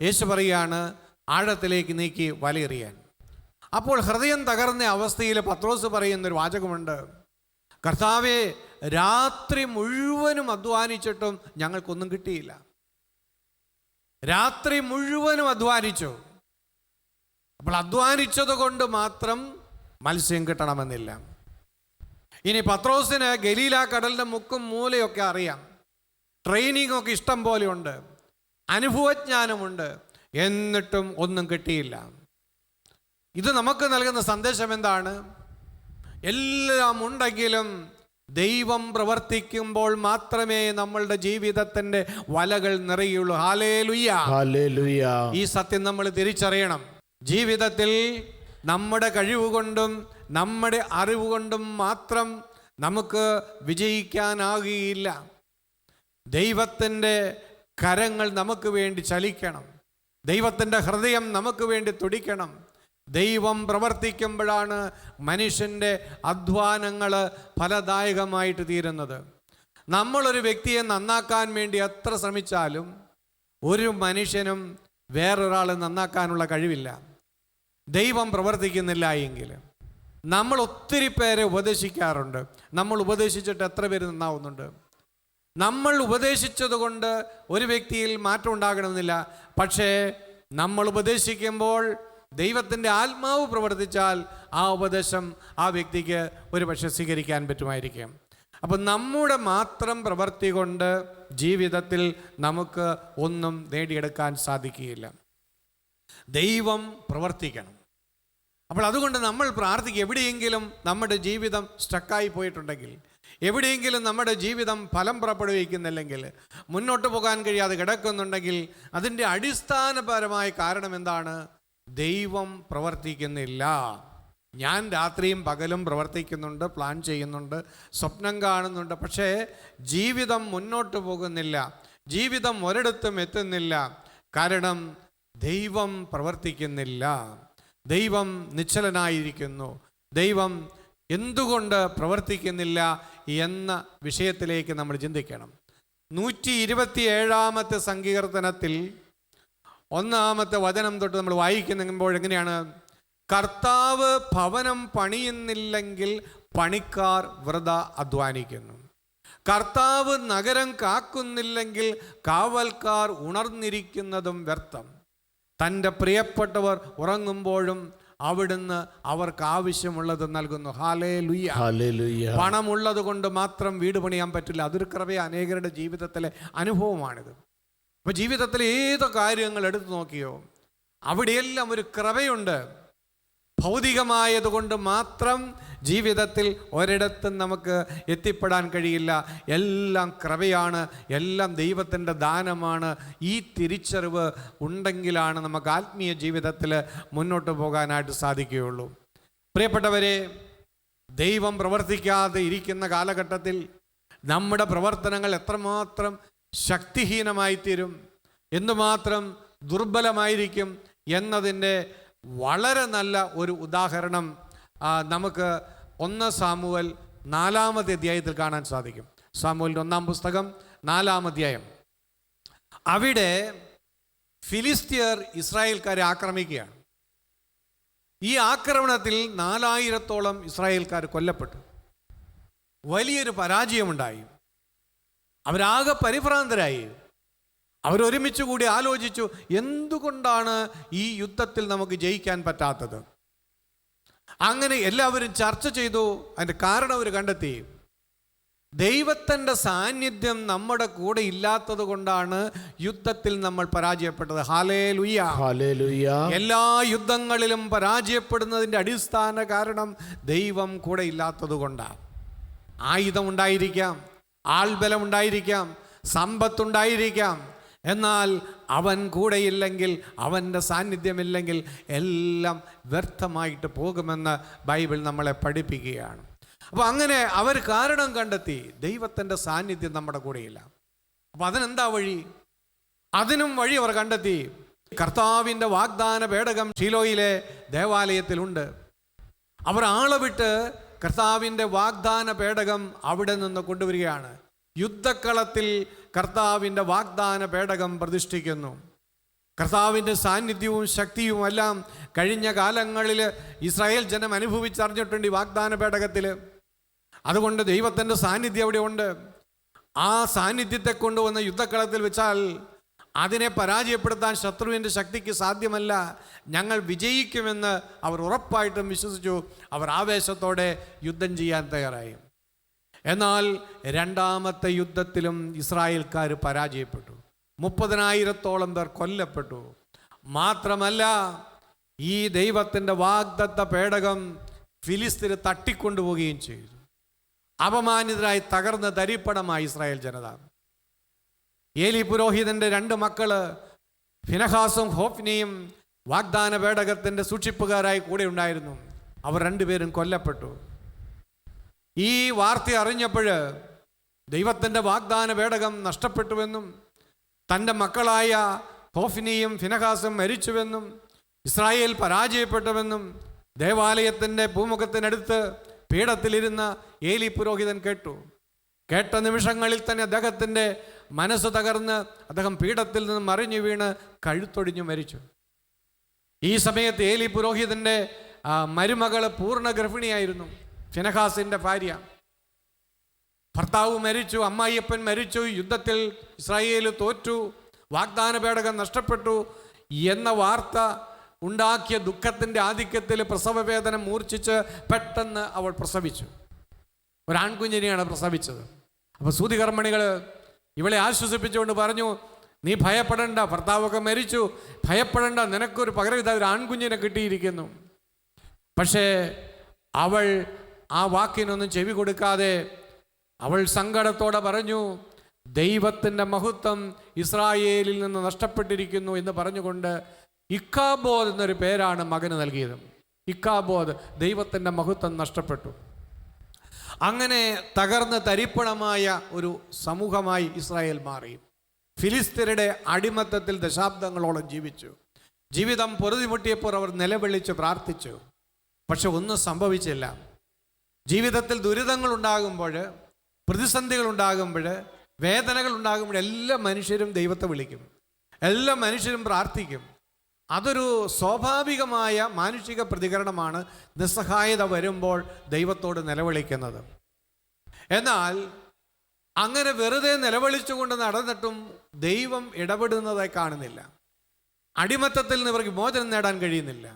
യേശു പറയുകയാണ്, ആഴത്തിലേക്ക് നീക്കി വലയെറിയാൻ. അപ്പോൾ ഹൃദയം തകർന്ന അവസ്ഥയിൽ പത്രോസ് പറയുന്നൊരു വാചകമുണ്ട്: കർത്താവേ, രാത്രി മുഴുവനും അധ്വാനിച്ചിട്ടും ഞങ്ങൾക്കൊന്നും കിട്ടിയില്ല. രാത്രി മുഴുവനും അധ്വാനിച്ചു. അപ്പോൾ അധ്വാനിച്ചത് കൊണ്ട് മാത്രം മത്സ്യം കിട്ടണമെന്നില്ല. ഇനി പത്രോസിന് ഗലീല കടലിൻ്റെ മുക്കും മൂലയൊക്കെ അറിയാം, ട്രെയിനിങ് ഒക്കെ ഇഷ്ടം പോലെയുണ്ട്, അനുഭവജ്ഞാനമുണ്ട്, എന്നിട്ടും ഒന്നും കിട്ടിയില്ല. ഇത് നമുക്ക് നൽകുന്ന സന്ദേശം എന്താണ്? എല്ലാം ഉണ്ടെങ്കിലും ദൈവം പ്രവർത്തിക്കുമ്പോൾ മാത്രമേ നമ്മളുടെ ജീവിതത്തിൻ്റെ വലകൾ നിറയുള്ളൂ. ഹല്ലേലൂയ. ഹല്ലേലൂയ. ഈ സത്യം നമ്മൾ തിരിച്ചറിയണം. ജീവിതത്തിൽ നമ്മുടെ കഴിവുകൊണ്ടും നമ്മുടെ അറിവുകൊണ്ടും മാത്രം നമുക്ക് വിജയിക്കാനാകുകയില്ല. ദൈവത്തിൻ്റെ കരങ്ങൾ നമുക്ക് വേണ്ടി ചലിക്കണം, ദൈവത്തിൻ്റെ ഹൃദയം നമുക്ക് വേണ്ടി തുടിക്കണം. ദൈവം പ്രവർത്തിക്കുമ്പോഴാണ് മനുഷ്യൻ്റെ അധ്വാനങ്ങൾ ഫലദായകമായിട്ട് തീരുന്നത്. നമ്മളൊരു വ്യക്തിയെ നന്നാക്കാൻ വേണ്ടി എത്ര ശ്രമിച്ചാലും ഒരു മനുഷ്യനും വേറൊരാളെ നന്നാക്കാനുള്ള കഴിവില്ല. ദൈവം പ്രവർത്തിക്കുന്നില്ല എങ്കിൽ നമ്മൾ ഒത്തിരി പേരെ ഉപദേശിക്കാറുണ്ട്. നമ്മൾ ഉപദേശിച്ചിട്ട് എത്ര പേര് നന്നാവുന്നുണ്ട്? നമ്മൾ ഉപദേശിച്ചത് കൊണ്ട് ഒരു വ്യക്തിയിൽ മാറ്റം ഉണ്ടാകണമെന്നില്ല. പക്ഷേ നമ്മൾ ഉപദേശിക്കുമ്പോൾ ദൈവത്തിൻ്റെ ആത്മാവ് പ്രവർത്തിച്ചാൽ ആ ഉപദേശം ആ വ്യക്തിക്ക് ഒരു പക്ഷേ സ്വീകരിക്കാൻ പറ്റുമായിരിക്കും. അപ്പം നമ്മുടെ മാത്രം പ്രവൃത്തി കൊണ്ട് ജീവിതത്തിൽ നമുക്ക് ഒന്നും നേടിയെടുക്കാൻ സാധിക്കുകയില്ല. ദൈവം പ്രവർത്തിക്കണം. അപ്പോൾ അതുകൊണ്ട് നമ്മൾ പ്രാർത്ഥിക്കുക. എവിടെയെങ്കിലും നമ്മുടെ ജീവിതം സ്റ്റക്കായി പോയിട്ടുണ്ടെങ്കിൽ, എവിടെയെങ്കിലും നമ്മുടെ ജീവിതം ഫലം പുറപ്പെടുവിക്കുന്നില്ലെങ്കിൽ, മുന്നോട്ട് പോകാൻ കഴിയാതെ കിടക്കുന്നുണ്ടെങ്കിൽ, അതിൻ്റെ അടിസ്ഥാനപരമായ കാരണം എന്താണ്? ദൈവം പ്രവർത്തിക്കുന്നില്ല. ഞാൻ രാത്രിയും പകലും പ്രവർത്തിക്കുന്നുണ്ട്, പ്ലാൻ ചെയ്യുന്നുണ്ട്, സ്വപ്നം കാണുന്നുണ്ട്, പക്ഷേ ജീവിതം മുന്നോട്ട് പോകുന്നില്ല, ജീവിതം ഒരിടത്തും എത്തുന്നില്ല. കാരണം ദൈവം പ്രവർത്തിക്കുന്നില്ല. ദൈവം നിശ്ചലനായിരിക്കുന്നു. ദൈവം എന്തുകൊണ്ട് പ്രവർത്തിക്കുന്നില്ല എന്ന വിഷയത്തിലേക്ക് നമ്മൾ ചിന്തിക്കണം. 127 സങ്കീർത്തനത്തിൽ 1 വചനം തൊട്ട് നമ്മൾ വായിക്കുമ്പോൾ എങ്ങനെയാണ്? കർത്താവ് ഭവനം പണിയുന്നില്ലെങ്കിൽ പണിക്കാർ വൃഥ അധ്വാനിക്കുന്നു. കർത്താവ് നഗരം കാക്കുന്നില്ലെങ്കിൽ കാവൽക്കാർ ഉണർന്നിരിക്കുന്നതും വ്യർത്ഥം. തൻ്റെ പ്രിയപ്പെട്ടവർ ഉറങ്ങുമ്പോഴും അവിടുന്ന് അവർക്ക് ആവശ്യമുള്ളത് നൽകുന്നു. ഹല്ലേലൂയ. ഹല്ലേലൂയ. പണമുള്ളത് കൊണ്ട് മാത്രം വീട് പണിയാൻ പറ്റില്ല. അതൊരു കൃപയെ അനേകരുടെ ജീവിതത്തിലെ അനുഭവമാണിത്. അപ്പോൾ ജീവിതത്തിലെ ഏത് കാര്യങ്ങൾ എടുത്തു നോക്കിയോ അവിടെയെല്ലാം ഒരു കൃപയുണ്ട്. ഭൗതികമായതുകൊണ്ട് മാത്രം ജീവിതത്തിൽ ഒരിടത്തും നമുക്ക് എത്തിപ്പെടാൻ കഴിയില്ല. എല്ലാം കൃപയാണ്, എല്ലാം ദൈവത്തിൻ്റെ ദാനമാണ്. ഈ തിരിച്ചറിവ് ഉണ്ടെങ്കിലാണ് നമുക്ക് ആത്മീയ ജീവിതത്തിൽ മുന്നോട്ട് പോകാനായിട്ട് സാധിക്കുകയുള്ളൂ. പ്രിയപ്പെട്ടവരെ, ദൈവം പ്രവർത്തിക്കാതെ ഇരിക്കുന്ന കാലഘട്ടത്തിൽ നമ്മുടെ പ്രവർത്തനങ്ങൾ എത്രമാത്രം ശക്തിഹീനമായിത്തീരും, എന്തുമാത്രം ദുർബലമായിരിക്കും എന്നതിൻ്റെ വളരെ നല്ല ഒരു ഉദാഹരണം നമുക്ക് 1 സാമുവേൽ 4 അധ്യായത്തിൽ കാണാൻ സാധിക്കും. സാമുവേലിൻ്റെ 1 പുസ്തകം 4 അധ്യായം. അവിടെ ഫിലിസ്ത്യർ ഇസ്രായേൽക്കാരെ ആക്രമിക്കുകയാണ്. ഈ ആക്രമണത്തിൽ 4000-ഓളം ഇസ്രായേൽക്കാർ കൊല്ലപ്പെട്ടു. വലിയൊരു പരാജയമുണ്ടായി. അവരാകെ പരിഭ്രാന്തരായി. അവരൊരുമിച്ച് കൂടി ആലോചിച്ചു, എന്തുകൊണ്ടാണ് ഈ യുദ്ധത്തിൽ നമുക്ക് ജയിക്കാൻ പറ്റാത്തത്? അങ്ങനെ എല്ലാവരും ചർച്ച ചെയ്തു. അതിൻ്റെ കാരണം അവർ കണ്ടെത്തി. ദൈവത്തിൻ്റെ സാന്നിധ്യം നമ്മുടെ കൂടെ ഇല്ലാത്തത് കൊണ്ടാണ് യുദ്ധത്തിൽ നമ്മൾ പരാജയപ്പെട്ടത്. ഹല്ലേലൂയ. ഹല്ലേലൂയ. എല്ലാ യുദ്ധങ്ങളിലും പരാജയപ്പെടുന്നതിൻ്റെ അടിസ്ഥാന കാരണം ദൈവം കൂടെ ഇല്ലാത്തത് കൊണ്ടാണ്. ആയുധം ഉണ്ടായിരിക്കാം, ആൾബലം ഉണ്ടായിരിക്കാം, സമ്പത്തുണ്ടായിരിക്കാം, എന്നാൽ അവൻ കൂടെയില്ലെങ്കിൽ, അവൻ്റെ സാന്നിധ്യമില്ലെങ്കിൽ എല്ലാം വ്യർത്ഥമായിട്ട് പോകുമെന്ന് ബൈബിൾ നമ്മളെ പഠിപ്പിക്കുകയാണ്. അപ്പോൾ അങ്ങനെ അവർ കാരണം കണ്ടെത്തി, ദൈവത്തിൻ്റെ സാന്നിധ്യം നമ്മുടെ കൂടെയില്ല. അപ്പോൾ അതിനെന്താ വഴി? അതിനും വഴി അവർ കണ്ടെത്തി. കർത്താവിൻ്റെ വാഗ്ദാന പേടകം ശീലോയിലെ ദേവാലയത്തിലുണ്ട്. അവർ ആളെ വിട്ട് കർത്താവിൻ്റെ വാഗ്ദാന പേടകം അവിടെ നിന്ന് കൊണ്ടുവരികയാണ്. യുദ്ധക്കളത്തിൽ കർത്താവിൻ്റെ വാഗ്ദാന പേടകം പ്രതിഷ്ഠിക്കുന്നു. കർത്താവിൻ്റെ സാന്നിധ്യവും ശക്തിയുമെല്ലാം കഴിഞ്ഞ കാലങ്ങളിൽ ഇസ്രായേൽ ജനം അനുഭവിച്ചറിഞ്ഞിട്ടുണ്ട് ഈ വാഗ്ദാന പേടകത്തിൽ. അതുകൊണ്ട് ദൈവത്തിൻ്റെ സാന്നിധ്യം അവിടെ ഉണ്ട്. ആ സാന്നിധ്യത്തെ കൊണ്ടുവന്ന യുദ്ധക്കളത്തിൽ വെച്ചാൽ അതിനെ പരാജയപ്പെടുത്താൻ ശത്രുവിൻ്റെ ശക്തിക്ക് സാധ്യമല്ല. ഞങ്ങൾ വിജയിക്കുമെന്ന് അവർ ഉറപ്പായിട്ടും വിശ്വസിച്ചു. അവർ ആവേശത്തോടെ യുദ്ധം ചെയ്യാൻ തയ്യാറായി. എന്നാൽ രണ്ടാമത്തെ യുദ്ധത്തിലും ഇസ്രായേൽക്കാർ പരാജയപ്പെട്ടു. 30,000-ഓളം പേർ കൊല്ലപ്പെട്ടു. മാത്രമല്ല, ഈ ദൈവത്തിൻ്റെ വാഗ്ദത്ത പേടകം ഫിലിസ്തീന് തട്ടിക്കൊണ്ടുപോവുകയും ചെയ്തു. അപമാനിതരായി തകർന്ന് തരിപ്പണമായി ഇസ്രായേൽ ജനത. ഏലി പുരോഹിതൻ്റെ 2 മക്കള് ഫിനഹാസും ഹോഫ്നിയും വാഗ്ദാന പേടകത്തിൻ്റെ സൂക്ഷിപ്പുകാരായി കൂടെ ഉണ്ടായിരുന്നു. അവർ 2 പേരും കൊല്ലപ്പെട്ടു. ഈ വാർത്ത അറിഞ്ഞപ്പോൾ ദൈവത്തിൻ്റെ വാഗ്ദാന പേടകം നഷ്ടപ്പെട്ടുവെന്നും തൻ്റെ മക്കളായ ഹോഫ്നിയും ഫിനഹാസും മരിച്ചുവെന്നും ഇസ്രായേൽ പരാജയപ്പെട്ടുവെന്നും ദേവാലയത്തിൻ്റെ പൂമുഖത്തിനടുത്ത് പീഠത്തിലിരുന്ന ഏലി പുരോഹിതൻ കേട്ടു. കേട്ട നിമിഷങ്ങളിൽ തന്നെ അദ്ദേഹത്തിൻ്റെ മനസ്സ് തകർന്ന് അദ്ദേഹം പീഠത്തിൽ നിന്ന് മറിഞ്ഞു വീണ് കഴുത്തൊടിഞ്ഞു മരിച്ചു. ഈ സമയത്ത് ഏലി പുരോഹിതൻ്റെ മരുമകൾ പൂർണ്ണ ഗർഭിണിയായിരുന്നു, ഫിനഹാസിൻ്റെ ഭാര്യ. ഭർത്താവ് മരിച്ചു, അമ്മായിയപ്പൻ മരിച്ചു, യുദ്ധത്തിൽ ഇസ്രായേൽ തോറ്റു, വാഗ്ദാന പേടകം നഷ്ടപ്പെട്ടു എന്ന വാർത്ത ഉണ്ടാക്കിയ ദുഃഖത്തിൻ്റെ ആധിക്യത്തിൽ പ്രസവവേദന മൂർച്ഛിച്ച് പെട്ടെന്ന് അവൾ പ്രസവിച്ചു. ഒരാൺകുഞ്ഞിനെയാണ് പ്രസവിച്ചത്. അപ്പോൾ സൂതികർമ്മിണികൾ ഇവളെ ആശ്വസിപ്പിച്ചുകൊണ്ട് പറഞ്ഞു, നീ ഭയപ്പെടണ്ട, ഭർത്താവൊക്കെ മരിച്ചു, ഭയപ്പെടണ്ട, നിനക്കൊരു പകരം ഒരു ആൺകുഞ്ഞിനെ കിട്ടിയിരിക്കുന്നു. പക്ഷേ അവൾ ആ വാക്കിനൊന്നും ചെവി കൊടുക്കാതെ അവൾ സങ്കടത്തോടെ പറഞ്ഞു, ദൈവത്തിൻ്റെ മഹത്വം ഇസ്രായേലിൽ നിന്ന് നഷ്ടപ്പെട്ടിരിക്കുന്നു എന്ന് പറഞ്ഞുകൊണ്ട് ഇക്കാബോദ് എന്നൊരു പേരാണ് മകന് നൽകിയത്. ഇക്കാബോദ്, ദൈവത്തിൻ്റെ മഹത്വം നഷ്ടപ്പെട്ടു. അങ്ങനെ തകർന്ന് തരിപ്പണമായ ഒരു സമൂഹമായി ഇസ്രായേൽ മാറി. ഫിലിസ്തീനയുടെ അടിമത്തത്തിൽ ദശാബ്ദങ്ങളോളം ജീവിച്ചു. ജീവിതം പൊറുതിമുട്ടിയപ്പോൾ അവർ നിലവിളിച്ച് പ്രാർത്ഥിച്ചു. പക്ഷെ ഒന്നും സംഭവിച്ചില്ല. ജീവിതത്തിൽ ദുരിതങ്ങൾ ഉണ്ടാകുമ്പോൾ, പ്രതിസന്ധികൾ ഉണ്ടാകുമ്പോൾ, വേദനകൾ ഉണ്ടാകുമ്പോൾ എല്ലാ മനുഷ്യരും ദൈവത്തെ വിളിക്കും, എല്ലാ മനുഷ്യരും പ്രാർത്ഥിക്കും. അതൊരു സ്വാഭാവികമായ മാനുഷിക പ്രതികരണമാണ് നിസ്സഹായത വരുമ്പോൾ ദൈവത്തോട് നിലവിളിക്കുന്നത്. എന്നാൽ അങ്ങനെ വെറുതെ നിലവിളിച്ചുകൊണ്ട് നടന്നിട്ടും ദൈവം ഇടപെടുന്നതായി കാണുന്നില്ല. അടിമത്തത്തിൽ നിന്ന് ഇവർക്ക് മോചനം നേടാൻ കഴിയുന്നില്ല.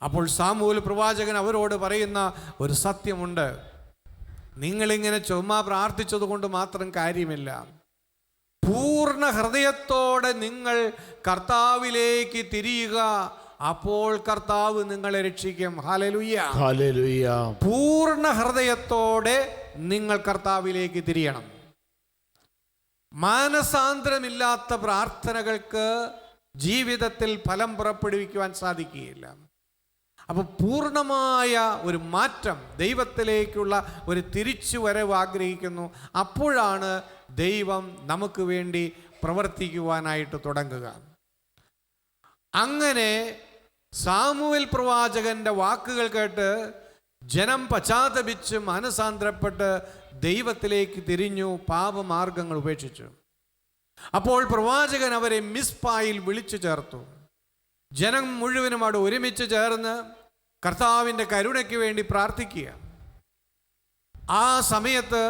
അപ്പോൾ സാമൂൽ പ്രവാചകൻ അവരോട് പറയുന്ന ഒരു സത്യമുണ്ട്. നിങ്ങളിങ്ങനെ ചുമ്മാ പ്രാർത്ഥിച്ചത് കൊണ്ട് മാത്രം കാര്യമില്ല. പൂർണ്ണ ഹൃദയത്തോടെ നിങ്ങൾ കർത്താവിലേക്ക് തിരിയുക, അപ്പോൾ കർത്താവ് നിങ്ങളെ രക്ഷിക്കും. Hallelujah, hallelujah. പൂർണ്ണ ഹൃദയത്തോടെ നിങ്ങൾ കർത്താവിലേക്ക് തിരിയണം. മാനസാന്തരമില്ലാത്ത പ്രാർത്ഥനകൾക്ക് ജീവിതത്തിൽ ഫലം പുറപ്പെടുവിക്കുവാൻ സാധിക്കുകയില്ല. അപ്പോൾ പൂർണ്ണമായ ഒരു മാറ്റം, ദൈവത്തിലേക്കുള്ള ഒരു തിരിച്ചുവരവ് ആഗ്രഹിക്കുന്നു. അപ്പോഴാണ് ദൈവം നമുക്ക് വേണ്ടി പ്രവർത്തിക്കുവാനായിട്ട് തുടങ്ങുക. അങ്ങനെ സാമുവേൽ പ്രവാചകന്റെ വാക്കുകൾ കേട്ട് ജനം പശ്ചാത്തപിച്ച് മാനസാന്തരപ്പെട്ട് ദൈവത്തിലേക്ക് തിരിഞ്ഞു, പാപമാർഗങ്ങൾ ഉപേക്ഷിച്ചു. അപ്പോൾ പ്രവാചകൻ അവരെ മിസ്പായിൽ വിളിച്ചു ചേർത്തു. ജനം മുഴുവനും അവിടെ ഒരുമിച്ച് ചേർന്ന് കർത്താവിൻ്റെ കരുണയ്ക്ക് വേണ്ടി പ്രാർത്ഥിക്കുക. ആ സമയത്ത്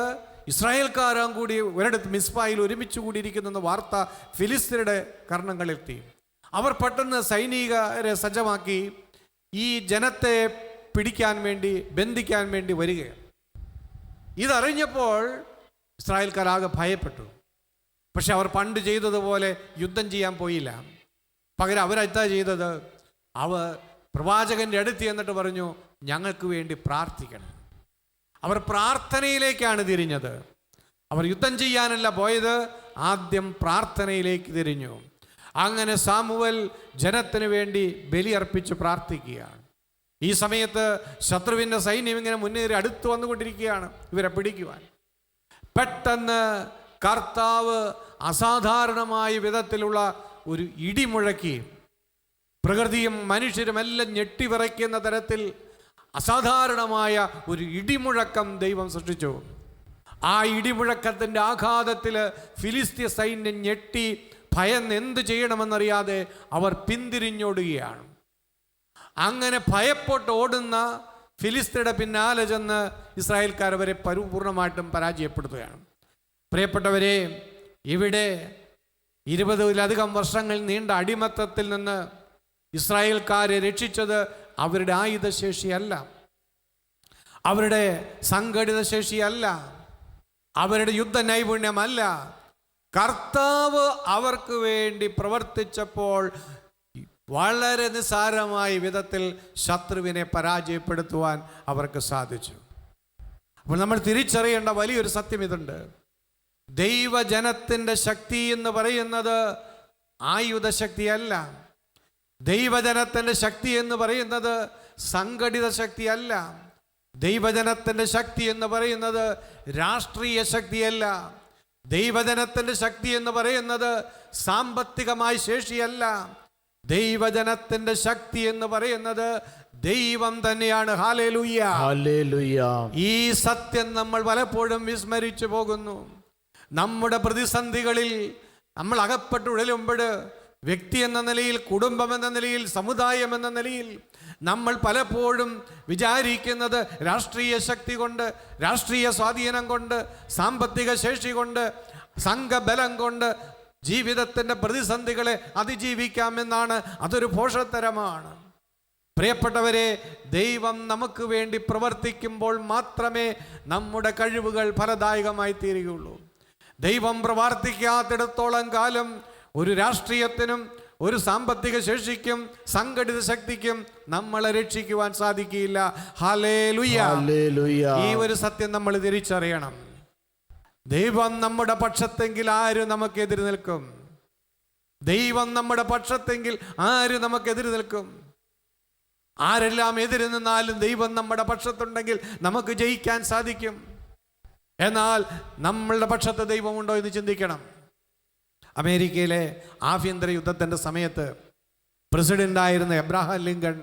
ഇസ്രായേൽക്കാരും കൂടി ഒരിടത്ത് മിസ്പായിൽ ഒരുമിച്ച് കൂടിയിരിക്കുന്ന വാർത്ത ഫിലിസ്തീനയുടെ കർണങ്ങളിലെത്തി. അവർ പെട്ടെന്ന് സൈനികരെ സജ്ജമാക്കി ഈ ജനത്തെ പിടിക്കാൻ വേണ്ടി, ബന്ധിക്കാൻ വേണ്ടി വരികയാണ്. ഇതറിഞ്ഞപ്പോൾ ഇസ്രായേൽക്കാരാകെ ഭയപ്പെട്ടു. പക്ഷെ അവർ പണ്ട് ചെയ്തതുപോലെ യുദ്ധം ചെയ്യാൻ പോയില്ല. പകരം അവരെന്താ ചെയ്തത്? അവർ പ്രവാചകൻ്റെ അടുത്ത് എന്നിട്ട് പറഞ്ഞു, ഞങ്ങൾക്ക് വേണ്ടി പ്രാർത്ഥിക്കണം. അവർ പ്രാർത്ഥനയിലേക്കാണ് തിരിഞ്ഞത്. അവർ യുദ്ധം ചെയ്യാനല്ല പോയത്, ആദ്യം പ്രാർത്ഥനയിലേക്ക് തിരിഞ്ഞു. അങ്ങനെ സാമുവേൽ ജനത്തിന് വേണ്ടി ബലിയർപ്പിച്ച് പ്രാർത്ഥിക്കുകയാണ്. ഈ സമയത്ത് ശത്രുവിൻ്റെ സൈന്യം ഇങ്ങനെ മുന്നേറി അടുത്ത് വന്നുകൊണ്ടിരിക്കുകയാണ് ഇവരെ പിടിക്കുവാൻ. പെട്ടെന്ന് കർത്താവ് അസാധാരണമായ വിധത്തിലുള്ള ഒരു ഇടിമുഴക്കി. പ്രകൃതിയും മനുഷ്യരുമെല്ലാം ഞെട്ടിവിറയ്ക്കുന്ന തരത്തിൽ അസാധാരണമായ ഒരു ഇടിമുഴക്കം ദൈവം സൃഷ്ടിച്ചു. ആ ഇടിമുഴക്കത്തിൻ്റെ ആഘാതത്തിൽ ഫിലിസ്തീയ സൈന്യം ഞെട്ടി ഭയന്ന് എന്ത് ചെയ്യണമെന്നറിയാതെ അവർ പിന്തിരിഞ്ഞോടുകയാണ്. അങ്ങനെ ഭയപ്പെട്ട് ഓടുന്ന ഫിലിസ്തീനയുടെ പിന്നാലെ ചെന്ന് ഇസ്രായേൽക്കാർ അവരെ പരിപൂർണമായിട്ടും പരാജയപ്പെടുത്തുകയാണ്. പ്രിയപ്പെട്ടവരെ, ഇവിടെ 20-ലധികം വർഷങ്ങൾ നീണ്ട അടിമത്തത്തിൽ നിന്ന് ഇസ്രായേൽക്കാരെ രക്ഷിച്ചത് അവരുടെ ആയുധശേഷിയല്ല, അവരുടെ സംഘടിത ശേഷിയല്ല, അവരുടെ യുദ്ധ നൈപുണ്യമല്ല. കർത്താവ് അവർക്ക് വേണ്ടി പ്രവർത്തിച്ചപ്പോൾ വളരെ നിസ്സാരമായ വിധത്തിൽ ശത്രുവിനെ പരാജയപ്പെടുത്തുവാൻ അവർക്ക് സാധിച്ചു. അപ്പോൾ നമ്മൾ തിരിച്ചറിയേണ്ട വലിയൊരു സത്യം ഇതുണ്ട്. ദൈവജനത്തിൻ്റെ ശക്തി എന്ന് പറയുന്നത് ആയുധശക്തിയല്ല. ദൈവജനത്തിൻ്റെ ശക്തി എന്ന് പറയുന്നത് സംഘടിത ശക്തിയല്ല. ദൈവജനത്തിൻ്റെ ശക്തി എന്ന് പറയുന്നത് രാഷ്ട്രീയ ശക്തിയല്ല. ദൈവജനത്തിൻ്റെ ശക്തി എന്ന് പറയുന്നത് സാമ്പത്തികമായ ശേഷിയല്ല. ദൈവജനത്തിൻ്റെ ശക്തി എന്ന് പറയുന്നത് ദൈവം തന്നെയാണ്. Hallelujah, hallelujah. ഈ സത്യം നമ്മൾ പലപ്പോഴും വിസ്മരിച്ചു പോകുന്നു. നമ്മുടെ പ്രതിസന്ധികളിൽ നമ്മൾ അകപ്പെട്ടുഴലുമ്പോൾ വ്യക്തി എന്ന നിലയിൽ, കുടുംബം എന്ന നിലയിൽ, സമുദായം എന്ന നിലയിൽ നമ്മൾ പലപ്പോഴും വിചാരിക്കുന്നത് രാഷ്ട്രീയ ശക്തി കൊണ്ട്, രാഷ്ട്രീയ സ്വാധീനം കൊണ്ട്, സാമ്പത്തിക ശേഷി കൊണ്ട്, സംഘബലം കൊണ്ട് ജീവിതത്തിൻ്റെ പ്രതിസന്ധികളെ അതിജീവിക്കാമെന്നാണ്. അതൊരു ഭോഷത്തരമാണ്. പ്രിയപ്പെട്ടവരെ, ദൈവം നമുക്ക് വേണ്ടി പ്രവർത്തിക്കുമ്പോൾ മാത്രമേ നമ്മുടെ കഴിവുകൾ ഫലദായകമായി തീരുകയുള്ളൂ. ദൈവം പ്രവർത്തിക്കാത്തിടത്തോളം കാലം ഒരു രാഷ്ട്രീയത്തിനും ഒരു സാമ്പത്തിക ശേഷിക്കും സംഘടിത ശക്തിക്കും നമ്മളെ രക്ഷിക്കുവാൻ സാധിക്കില്ല. ഹല്ലേലൂയ. ഹല്ലേലൂയ. ഈ ഒരു സത്യം നമ്മൾ തിരിച്ചറിയണം. ദൈവം നമ്മുടെ പക്ഷത്തെങ്കിൽ ആര് നമുക്കെതിരെ നിൽക്കും? ദൈവം നമ്മുടെ പക്ഷത്തെങ്കിൽ ആര് നമുക്കെതിരെ നിൽക്കും? ആരെല്ലാം എതിര് നിന്നാലും ദൈവം നമ്മുടെ പക്ഷത്തുണ്ടെങ്കിൽ നമുക്ക് ജയിക്കാൻ സാധിക്കും. എന്നാൽ നമ്മളുടെ പക്ഷത്ത് ദൈവമുണ്ടോ എന്ന് ചിന്തിക്കണം. അമേരിക്കയിലെ ആഭ്യന്തര യുദ്ധത്തിൻ്റെ സമയത്ത് പ്രസിഡന്റായിരുന്ന എബ്രഹാം ലിങ്കൺ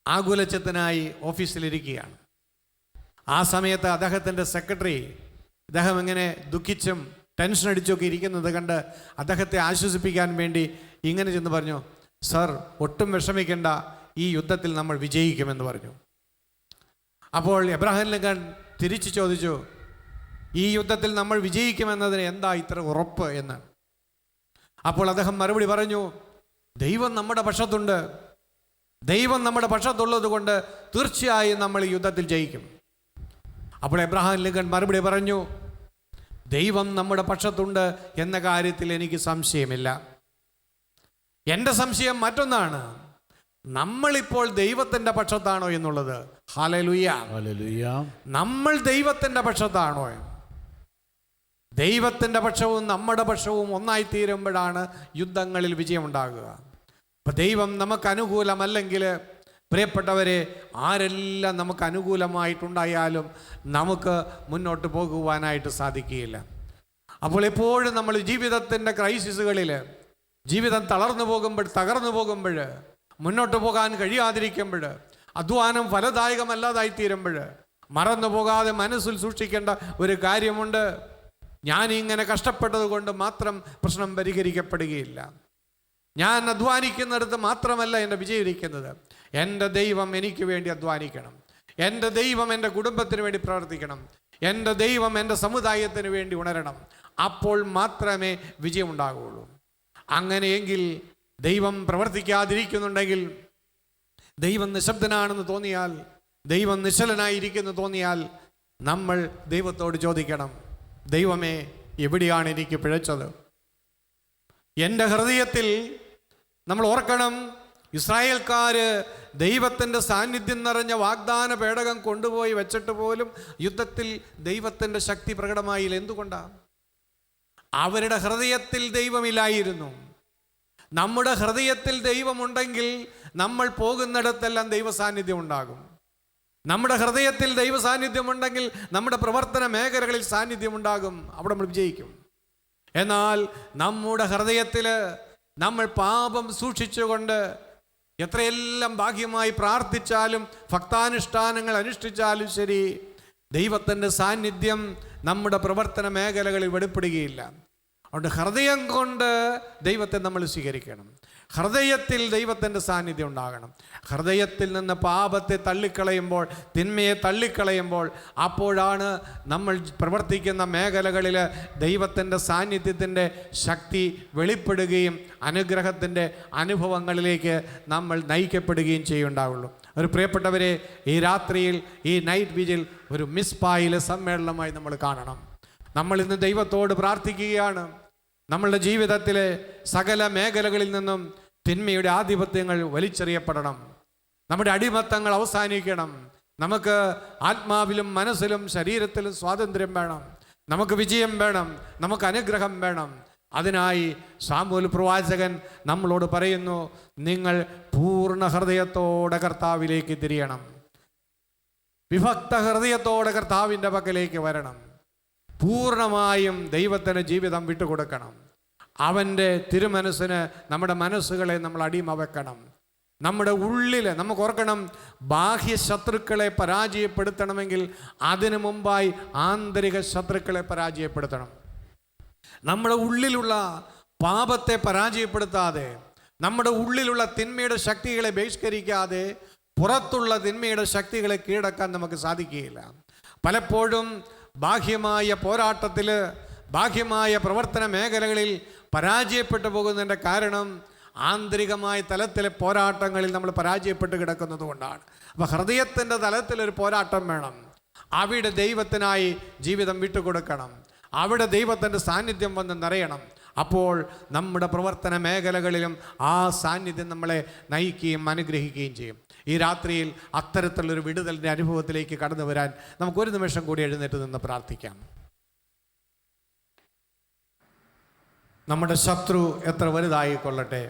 ആകുലച്ചത്തിനായി ഓഫീസിലിരിക്കുകയാണ്. ആ സമയത്ത് അദ്ദേഹത്തിൻ്റെ സെക്രട്ടറി അദ്ദേഹം ഇങ്ങനെ ദുഃഖിച്ചും ടെൻഷൻ അടിച്ചൊക്കെ ഇരിക്കുന്നത് കണ്ട് അദ്ദേഹത്തെ ആശ്വസിപ്പിക്കാൻ വേണ്ടി ഇങ്ങനെ ചെന്ന് പറഞ്ഞു, സർ, ഒട്ടും വിഷമിക്കേണ്ട, ഈ യുദ്ധത്തിൽ നമ്മൾ വിജയിക്കുമെന്ന് പറഞ്ഞു. അപ്പോൾ എബ്രഹാം ലിങ്കൺ തിരിച്ചു ചോദിച്ചു, ഈ യുദ്ധത്തിൽ നമ്മൾ വിജയിക്കുമെന്നതിന് എന്താ ഇത്ര ഉറപ്പ് എന്ന്. അപ്പോൾ അദ്ദേഹം മറുപടി പറഞ്ഞു, ദൈവം നമ്മുടെ പക്ഷത്തുണ്ട്. ദൈവം നമ്മുടെ പക്ഷത്തുള്ളത് കൊണ്ട് തീർച്ചയായും നമ്മൾ ഈ യുദ്ധത്തിൽ ജയിക്കും. അപ്പോൾ എബ്രഹാം ലിങ്കൺ മറുപടി പറഞ്ഞു, ദൈവം നമ്മുടെ പക്ഷത്തുണ്ട് എന്ന കാര്യത്തിൽ എനിക്ക് സംശയമില്ല. എൻ്റെ സംശയം മറ്റൊന്നാണ്, നമ്മളിപ്പോൾ ദൈവത്തിൻ്റെ പക്ഷത്താണോ എന്നുള്ളത്. ഹല്ലേലൂയ. ഹല്ലേലൂയ. നമ്മൾ ദൈവത്തിൻ്റെ പക്ഷത്താണോ? ദൈവത്തിൻ്റെ പക്ഷവും നമ്മുടെ പക്ഷവും ഒന്നായി തീരുമ്പോഴാണ് യുദ്ധങ്ങളിൽ വിജയമുണ്ടാകുക. അപ്പം ദൈവം നമുക്ക് അനുകൂലമല്ലെങ്കിൽ, പ്രിയപ്പെട്ടവരെ, ആരെല്ലാം നമുക്ക് അനുകൂലമായിട്ടുണ്ടായാലും നമുക്ക് മുന്നോട്ട് പോകുവാനായിട്ട് സാധിക്കുകയില്ല. അപ്പോൾ എപ്പോഴും നമ്മൾ ജീവിതത്തിൻ്റെ ക്രൈസിസുകളിൽ, ജീവിതം തളർന്നു പോകുമ്പോൾ, മുന്നോട്ട് പോകാൻ കഴിയാതിരിക്കുമ്പോൾ, അധ്വാനം ഫലദായകമല്ലാതായി തീരുമ്പോൾ മറന്നു പോകാതെ മനസ്സിൽ സൂക്ഷിക്കേണ്ട ഒരു കാര്യമുണ്ട്. ഞാനിങ്ങനെ കഷ്ടപ്പെട്ടത് കൊണ്ട് മാത്രം പ്രശ്നം പരിഹരിക്കപ്പെടുകയില്ല. ഞാൻ അധ്വാനിക്കുന്നിടത്ത് മാത്രമല്ല എൻ്റെ വിജയം ഇരിക്കുന്നത്. എൻ്റെ ദൈവം എനിക്ക് വേണ്ടി അധ്വാനിക്കണം. എൻ്റെ ദൈവം എൻ്റെ കുടുംബത്തിന് വേണ്ടി പ്രവർത്തിക്കണം. എൻ്റെ ദൈവം എൻ്റെ സമുദായത്തിന് വേണ്ടി ഉണരണം. അപ്പോൾ മാത്രമേ വിജയമുണ്ടാകുകയുള്ളൂ. അങ്ങനെയെങ്കിൽ ദൈവം പ്രവർത്തിക്കാതിരിക്കുന്നുണ്ടെങ്കിൽ, ദൈവം നിശബ്ദനാണെന്ന് തോന്നിയാൽ, ദൈവം നിശ്ചലനായിരിക്കുന്നു തോന്നിയാൽ, നമ്മൾ ദൈവത്തോട് ചോദിക്കണം, ദൈവമേ, എവിടെയാണ് എനിക്ക് പിഴച്ചത്? എൻ്റെ ഹൃദയത്തിൽ നമ്മൾ ഓർക്കണം, ഇസ്രായേൽക്കാര് ദൈവത്തിൻ്റെ സാന്നിധ്യം നിറഞ്ഞ വാഗ്ദാന പേടകം കൊണ്ടുപോയി വെച്ചിട്ട് പോലും യുദ്ധത്തിൽ ദൈവത്തിൻ്റെ ശക്തി പ്രകടമായില്ല. എന്തുകൊണ്ടാണ്? അവരുടെ ഹൃദയത്തിൽ ദൈവമില്ലായിരുന്നു. നമ്മുടെ ഹൃദയത്തിൽ ദൈവമുണ്ടെങ്കിൽ നമ്മൾ പോകുന്നിടത്തെല്ലാം ദൈവ സാന്നിധ്യം ഉണ്ടാകും. നമ്മുടെ ഹൃദയത്തിൽ ദൈവ സാന്നിധ്യമുണ്ടെങ്കിൽ നമ്മുടെ പ്രവർത്തന മേഖലകളിൽ സാന്നിധ്യമുണ്ടാകും. അവിടെ നമ്മൾ വിജയിക്കും. എന്നാൽ നമ്മുടെ ഹൃദയത്തിൽ നമ്മൾ പാപം സൂക്ഷിച്ചുകൊണ്ട് എത്രയെല്ലാം ബാഹ്യമായി പ്രാർത്ഥിച്ചാലും ഭക്താനുഷ്ഠാനങ്ങൾ അനുഷ്ഠിച്ചാലും ശരി, ദൈവത്തിൻ്റെ സാന്നിധ്യം നമ്മുടെ പ്രവർത്തന മേഖലകളിൽ വെളിപ്പെടുകയില്ല. അതുകൊണ്ട് ഹൃദയം കൊണ്ട് ദൈവത്തെ നമ്മൾ സ്വീകരിക്കണം. ഹൃദയത്തിൽ ദൈവത്തിൻ്റെ സാന്നിധ്യം ഉണ്ടാകണം. ഹൃദയത്തിൽ നിന്ന് പാപത്തെ തള്ളിക്കളയുമ്പോൾ, തിന്മയെ തള്ളിക്കളയുമ്പോൾ, അപ്പോഴാണ് നമ്മൾ പ്രവർത്തിക്കുന്ന മേഖലകളിൽ ദൈവത്തിൻ്റെ സാന്നിധ്യത്തിൻ്റെ ശക്തി വെളിപ്പെടുകയും അനുഗ്രഹത്തിൻ്റെ അനുഭവങ്ങളിലേക്ക് നമ്മൾ നയിക്കപ്പെടുകയും ചെയ്യുണ്ടാവുള്ളൂ. ഒരു പ്രിയപ്പെട്ടവരെ, ഈ രാത്രിയിൽ, ഈ നൈറ്റ് വിജിൽ ഒരു മിസ്പായിലെ സമ്മേളനമായി നമ്മൾ കാണണം. നമ്മൾ ഇന്ന് ദൈവത്തോട് പ്രാർത്ഥിക്കുകയാണ്. നമ്മളുടെ ജീവിതത്തിലെ സകല മേഖലകളിൽ നിന്നും തിന്മയുടെ ആധിപത്യങ്ങൾ വലിച്ചെറിയപ്പെടണം. നമ്മുടെ അടിമത്തങ്ങൾ അവസാനിക്കണം. നമുക്ക് ആത്മാവിലും മനസ്സിലും ശരീരത്തിലും സ്വാതന്ത്ര്യം വേണം. നമുക്ക് വിജയം വേണം. നമുക്ക് അനുഗ്രഹം വേണം. അതിനായി സാമുവേൽ പ്രവാചകൻ നമ്മളോട് പറയുന്നു, നിങ്ങൾ പൂർണ്ണ ഹൃദയത്തോടെ കർത്താവിലേക്ക് തിരിയണം. വിഭക്ത ഹൃദയത്തോടെ കർത്താവിൻ്റെ പക്കലേക്ക് വരണം. പൂർണ്ണമായും ദൈവത്തിന് ജീവിതം വിട്ടുകൊടുക്കണം. അവൻ്റെ തിരുമനസ്സിന് നമ്മുടെ മനസ്സുകളെ നമ്മൾ അടിമ വെക്കണം. നമ്മുടെ ഉള്ളിൽ നമുക്ക് ഓർക്കണം, ബാഹ്യ ശത്രുക്കളെ പരാജയപ്പെടുത്തണമെങ്കിൽ അതിനു മുമ്പായി ആന്തരിക ശത്രുക്കളെ പരാജയപ്പെടുത്തണം. നമ്മുടെ ഉള്ളിലുള്ള പാപത്തെ പരാജയപ്പെടുത്താതെ, നമ്മുടെ ഉള്ളിലുള്ള തിന്മയുടെ ശക്തികളെ ബഹിഷ്കരിക്കാതെ പുറത്തുള്ള തിന്മയുടെ ശക്തികളെ കീഴടക്കാൻ നമുക്ക് സാധിക്കുകയില്ല. പലപ്പോഴും ബാഹ്യമായ പോരാട്ടത്തിൽ, ബാഹ്യമായ പ്രവർത്തന മേഖലകളിൽ പരാജയപ്പെട്ടു പോകുന്നതിൻ്റെ കാരണം ആന്തരികമായ തലത്തിലെ പോരാട്ടങ്ങളിൽ നമ്മൾ പരാജയപ്പെട്ട് കിടക്കുന്നത് കൊണ്ടാണ്. അപ്പോൾ ഹൃദയത്തിൻ്റെ തലത്തിലൊരു പോരാട്ടം വേണം. അവിടെ ദൈവത്തിനായി ജീവിതം വിട്ടുകൊടുക്കണം. അവിടെ ദൈവത്തിൻ്റെ സാന്നിധ്യം വന്ന് നിറയണം. അപ്പോൾ നമ്മുടെ പ്രവർത്തന മേഖലകളിലും ആ സാന്നിധ്യം നമ്മളെ നയിക്കുകയും അനുഗ്രഹിക്കുകയും ചെയ്യും. ഈ രാത്രിയിൽ അത്തരത്തിലുള്ളൊരു വിടുതലിൻ്റെ അനുഭവത്തിലേക്ക് കടന്നു വരാൻ നമുക്കൊരു നിമിഷം കൂടി എഴുന്നേറ്റ് നിന്ന് പ്രാർത്ഥിക്കാം. നമ്മുടെ ശത്രു എത്ര വലുതായിക്കൊള്ളട്ടെ,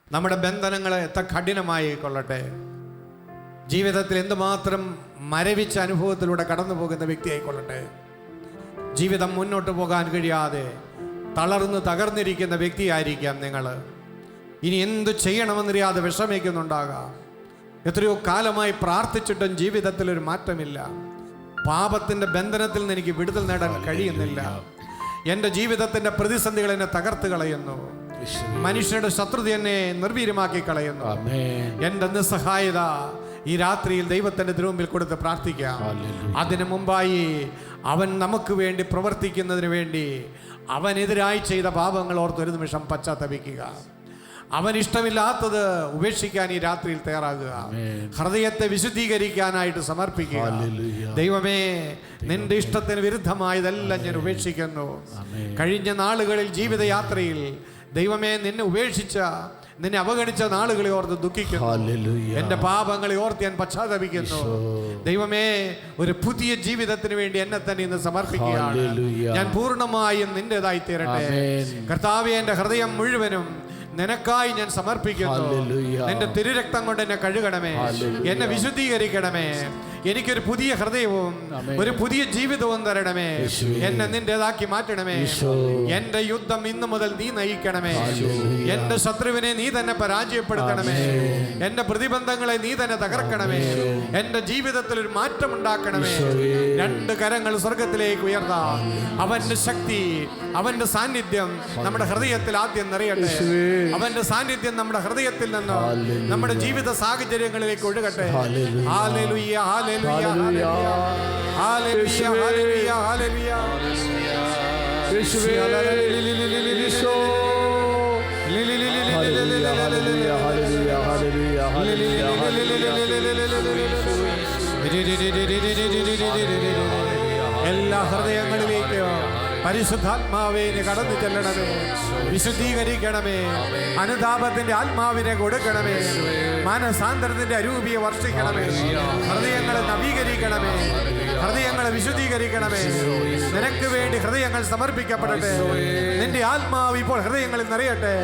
നമ്മുടെ ബന്ധനങ്ങൾ എത്ര കഠിനമായിക്കൊള്ളട്ടെ, ജീവിതത്തിൽ എന്തുമാത്രം മരവിച്ച അനുഭവത്തിലൂടെ കടന്നു പോകുന്ന വ്യക്തിയായിക്കൊള്ളട്ടെ, ജീവിതം മുന്നോട്ട് പോകാൻ കഴിയാതെ തളർന്ന് തകർന്നിരിക്കുന്ന വ്യക്തിയായിരിക്കാം നിങ്ങൾ. ഇനി എന്തു ചെയ്യണമെന്നറിയാതെ വിഷമിക്കുന്നുണ്ടാകാം. എത്രയോ കാലമായി പ്രാർത്ഥിച്ചിട്ടും ജീവിതത്തിലൊരു മാറ്റമില്ല. പാപത്തിൻ്റെ ബന്ധനത്തിൽ നിന്ന് എനിക്ക് വിടുതൽ നേടാൻ കഴിയുന്നില്ല. എൻ്റെ ജീവിതത്തിൻ്റെ പ്രതിസന്ധികൾ എന്നെ തകർത്ത് കളയുന്നു. മനുഷ്യരുടെ ശത്രുത എന്നെ നിർവീര്യമാക്കി കളയുന്നു. എൻ്റെ നിസ്സഹായത ഈ രാത്രിയിൽ ദൈവത്തിൻ്റെ തിരുമുമ്പിൽ കൊടുത്ത് പ്രാർത്ഥിക്കാം. അതിനു മുമ്പായി അവൻ നമുക്ക് വേണ്ടി പ്രവർത്തിക്കുന്നതിന് വേണ്ടി അവനെതിരായി ചെയ്ത പാപങ്ങൾ ഓർത്ത് ഒരു നിമിഷം പശ്ചാത്തപിക്കുക. അവൻ ഇഷ്ടമില്ലാത്തത് ഉപേക്ഷിക്കാൻ ഈ രാത്രിയിൽ തയ്യാറാകുക. ഹൃദയത്തെ വിശുദ്ധീകരിക്കാനായിട്ട് സമർപ്പിക്കുക. ദൈവമേ, നിന്റെ ഇഷ്ടത്തിന് വിരുദ്ധമായതെല്ലാം ഞാൻ ഉപേക്ഷിക്കുന്നു. കഴിഞ്ഞ നാളുകളിൽ ജീവിതയാത്രയിൽ ദൈവമേ, നിന്നെ ഉപേക്ഷിച്ച, നിന്നെ അവഗണിച്ച നാളുകളെ ഓർത്ത് ദുഃഖിക്കുന്നു. എൻ്റെ പാപങ്ങളെ ഓർത്ത് ഞാൻ പശ്ചാത്തപിക്കുന്നു. ദൈവമേ, ഒരു പുതിയ ജീവിതത്തിന് വേണ്ടി എന്നെ തന്നെ ഇന്ന് സമർപ്പിക്കുകയാണ്. ഞാൻ പൂർണ്ണമായും നിന്റേതായി തീരട്ടെ. കർത്താവേ, എൻ്റെ ഹൃദയം മുഴുവനും നിനക്കായി ഞാൻ സമർപ്പിക്കുന്നു. നിന്റെ തിരുരക്തം കൊണ്ട് എന്നെ കഴുകണമേ, എന്നെ വിശുദ്ധീകരിക്കണമേ. എനിക്കൊരു പുതിയ ഹൃദയവും ഒരു പുതിയ ജീവിതവും തരണമേ. എന്നെ നിന്റേതാക്കി മാറ്റണമേ. എന്റെ യുദ്ധം ഇന്നു മുതൽ നീ നയിക്കണമേ. എന്റെ ശത്രുവിനെ നീ തന്നെ പരാജയപ്പെടുത്തണമേ. എന്റെ പ്രതിബന്ധങ്ങളെ നീ തന്നെ തകർക്കണമേ. എന്റെ ജീവിതത്തിൽ ഒരു മാറ്റം ഉണ്ടാക്കണമേ. രണ്ട് കരങ്ങൾ സ്വർഗത്തിലേക്ക് ഉയർത്താം. അവന്റെ ശക്തി, അവന്റെ സാന്നിധ്യം നമ്മുടെ ഹൃദയത്തിൽ ആദ്യം നിറയട്ടെ. അവന്റെ സാന്നിധ്യം നമ്മുടെ ഹൃദയത്തിൽ നിന്ന് നമ്മുടെ ജീവിത സാഹചര്യങ്ങളിലേക്ക് ഒഴുകട്ടെ. ഹല്ലേലൂയ, ഹല്ലേലൂയ, ഹല്ലേലൂയ, ഹല്ലേലൂയ, ഹല്ലേലൂയ. യേശുവേ, ഈശോ, എല്ലാ ഹൃദയങ്ങളിലേക്കും പരിശുദ്ധാത്മാവേ കടന്നു ചെല്ലണമേ. വിശുദ്ധീകരിക്കണമേ. അനുതാപത്തിന്റെ ആത്മാവിനെ കൊടുക്കണമേ. മാനസാന്തരത്തിന്റെ അരൂപിയെ വർഷിക്കണമേ. ഹൃദയങ്ങളെ നവീകരിക്കണമേ. ഹൃദയങ്ങളെ വിശുദ്ധീകരിക്കണമേ. നിനക്ക് വേണ്ടി ഹൃദയങ്ങൾ സമർപ്പിക്കപ്പെടട്ടെ. നിന്റെ ആത്മാവ് ഇപ്പോൾ ഹൃദയങ്ങളിൽ നിറയട്ടെ.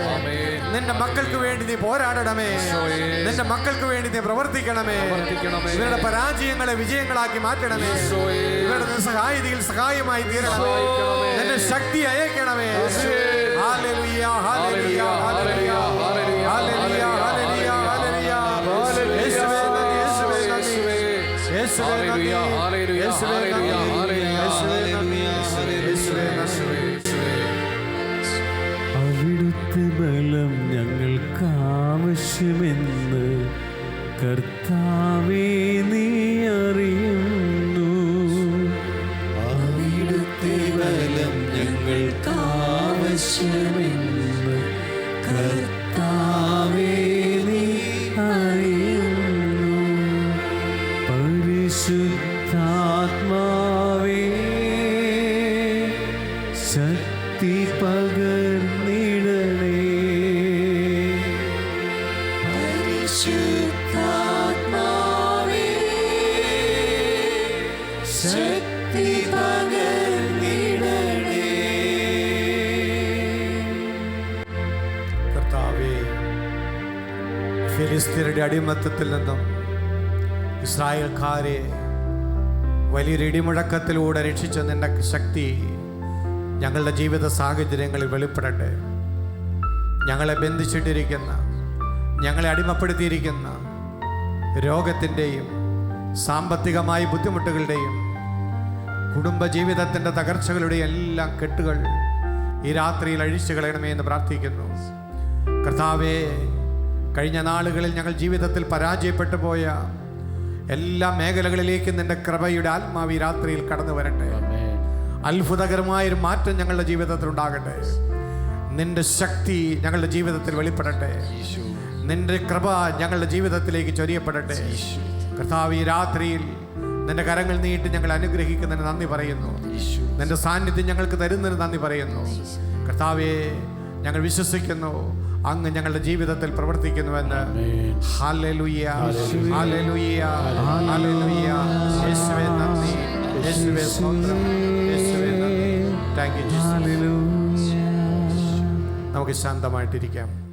നിന്റെ മക്കൾക്ക് വേണ്ടി നീ പോരാടണമേ. നിന്റെ മക്കൾക്ക് വേണ്ടി നീ പ്രവർത്തിക്കണമേ. ഇവരുടെ പരാജയങ്ങളെ വിജയങ്ങളാക്കി മാറ്റണമേ. ഇവരുടെ നിസ്സഹായതയിൽ സഹായമായി തീരണമേ. നിന്റെ ശക്തി അയക്കണമേ. ഹല്ലേലൂയ, ഹല്ലേലൂയ, ഹല്ലേലൂയ, ഹല്ലേലൂയ, ഹല്ലേലൂയ, ഹല്ലേലൂയ. യേശുവേ നന്ദി, യേശുവേ നന്ദി, യേശുവേ നന്ദി, യേശുവേ നന്ദി, യേശുവേ നന്ദി, യേശുവേ നന്ദി. അവിടുത്തെ ബലം ഞങ്ങൾക്ക് ആവശ്യമെന്ന് കർത്താവേ നീ അറിയുന്നു. അവിടുത്തെ ബലം ഞങ്ങൾക്ക് ആവശ്യമെന്ന് കർത്താവേ നീ അറിയുന്നു. പരിശുദ്ധാത്മാവേ ശക്തി പകർന്നിടണേ. പരിശുദ്ധാത്മാവേ ശക്തി പകർന്നിടണേ. കർത്താവേ, ഫിലിസ്തീനരുടെ അടിമത്തത്തിൽ നിന്നും ഇസ്രായേൽക്കാരെ വലിയൊരു ഇടിമുഴക്കത്തിലൂടെ രക്ഷിച്ച നിന്റെ ശക്തി ഞങ്ങളുടെ ജീവിത സാഹചര്യങ്ങളിൽ വെളിപ്പെടട്ടെ. ഞങ്ങളെ ബന്ധിച്ചിട്ടിരിക്കുന്ന, ഞങ്ങളെ അടിമപ്പെടുത്തിയിരിക്കുന്ന രോഗത്തിൻ്റെയും സാമ്പത്തികമായ ബുദ്ധിമുട്ടുകളുടെയും കുടുംബജീവിതത്തിൻ്റെ തകർച്ചകളുടെയും എല്ലാം കെട്ടുകൾ ഈ രാത്രിയിൽ അഴിച്ചു കളയണമേ എന്ന് പ്രാർത്ഥിക്കുന്നു. കർത്താവേ, കഴിഞ്ഞ നാളുകളിൽ ഞങ്ങൾ ജീവിതത്തിൽ പരാജയപ്പെട്ടു പോയ എല്ലാ മേഖലകളിലേക്കും നിന്റെ കൃപയുടെ ആത്മാവ് ഈ രാത്രിയിൽ കടന്നു വരട്ടെ. അത്ഭുതകരമായൊരു മാറ്റം ഞങ്ങളുടെ ജീവിതത്തിൽ ഉണ്ടാകട്ടെ. നിന്റെ ശക്തി ഞങ്ങളുടെ ജീവിതത്തിൽ വെളിപ്പെടട്ടെ. നിന്റെ കൃപ ഞങ്ങളുടെ ജീവിതത്തിലേക്ക് ചൊരിയപ്പെടട്ടെ. കർത്താവ്, ഈ രാത്രിയിൽ നിന്റെ കരങ്ങൾ നീട്ടി ഞങ്ങൾ അനുഗ്രഹിക്കുന്നതിന് നന്ദി പറയുന്നു. നിന്റെ സാന്നിധ്യം ഞങ്ങൾക്ക് തരുന്നതിന് നന്ദി പറയുന്നു. കർത്താവെ, ഞങ്ങൾ വിശ്വസിക്കുന്നു അങ്ങ് ഞങ്ങളുടെ ജീവിതത്തിൽ പ്രവർത്തിക്കുന്നുവെന്ന്. ഹല്ലേലൂയ, ഹല്ലേലൂയ, ഹല്ലേലൂയ. യേശുവേ നന്ദി, യേശുവേ സ്തോത്രം, യേശുവേ നന്ദി. Thank you Jesus. നമുക്ക് ശാന്തമായിട്ടിരിക്കാം.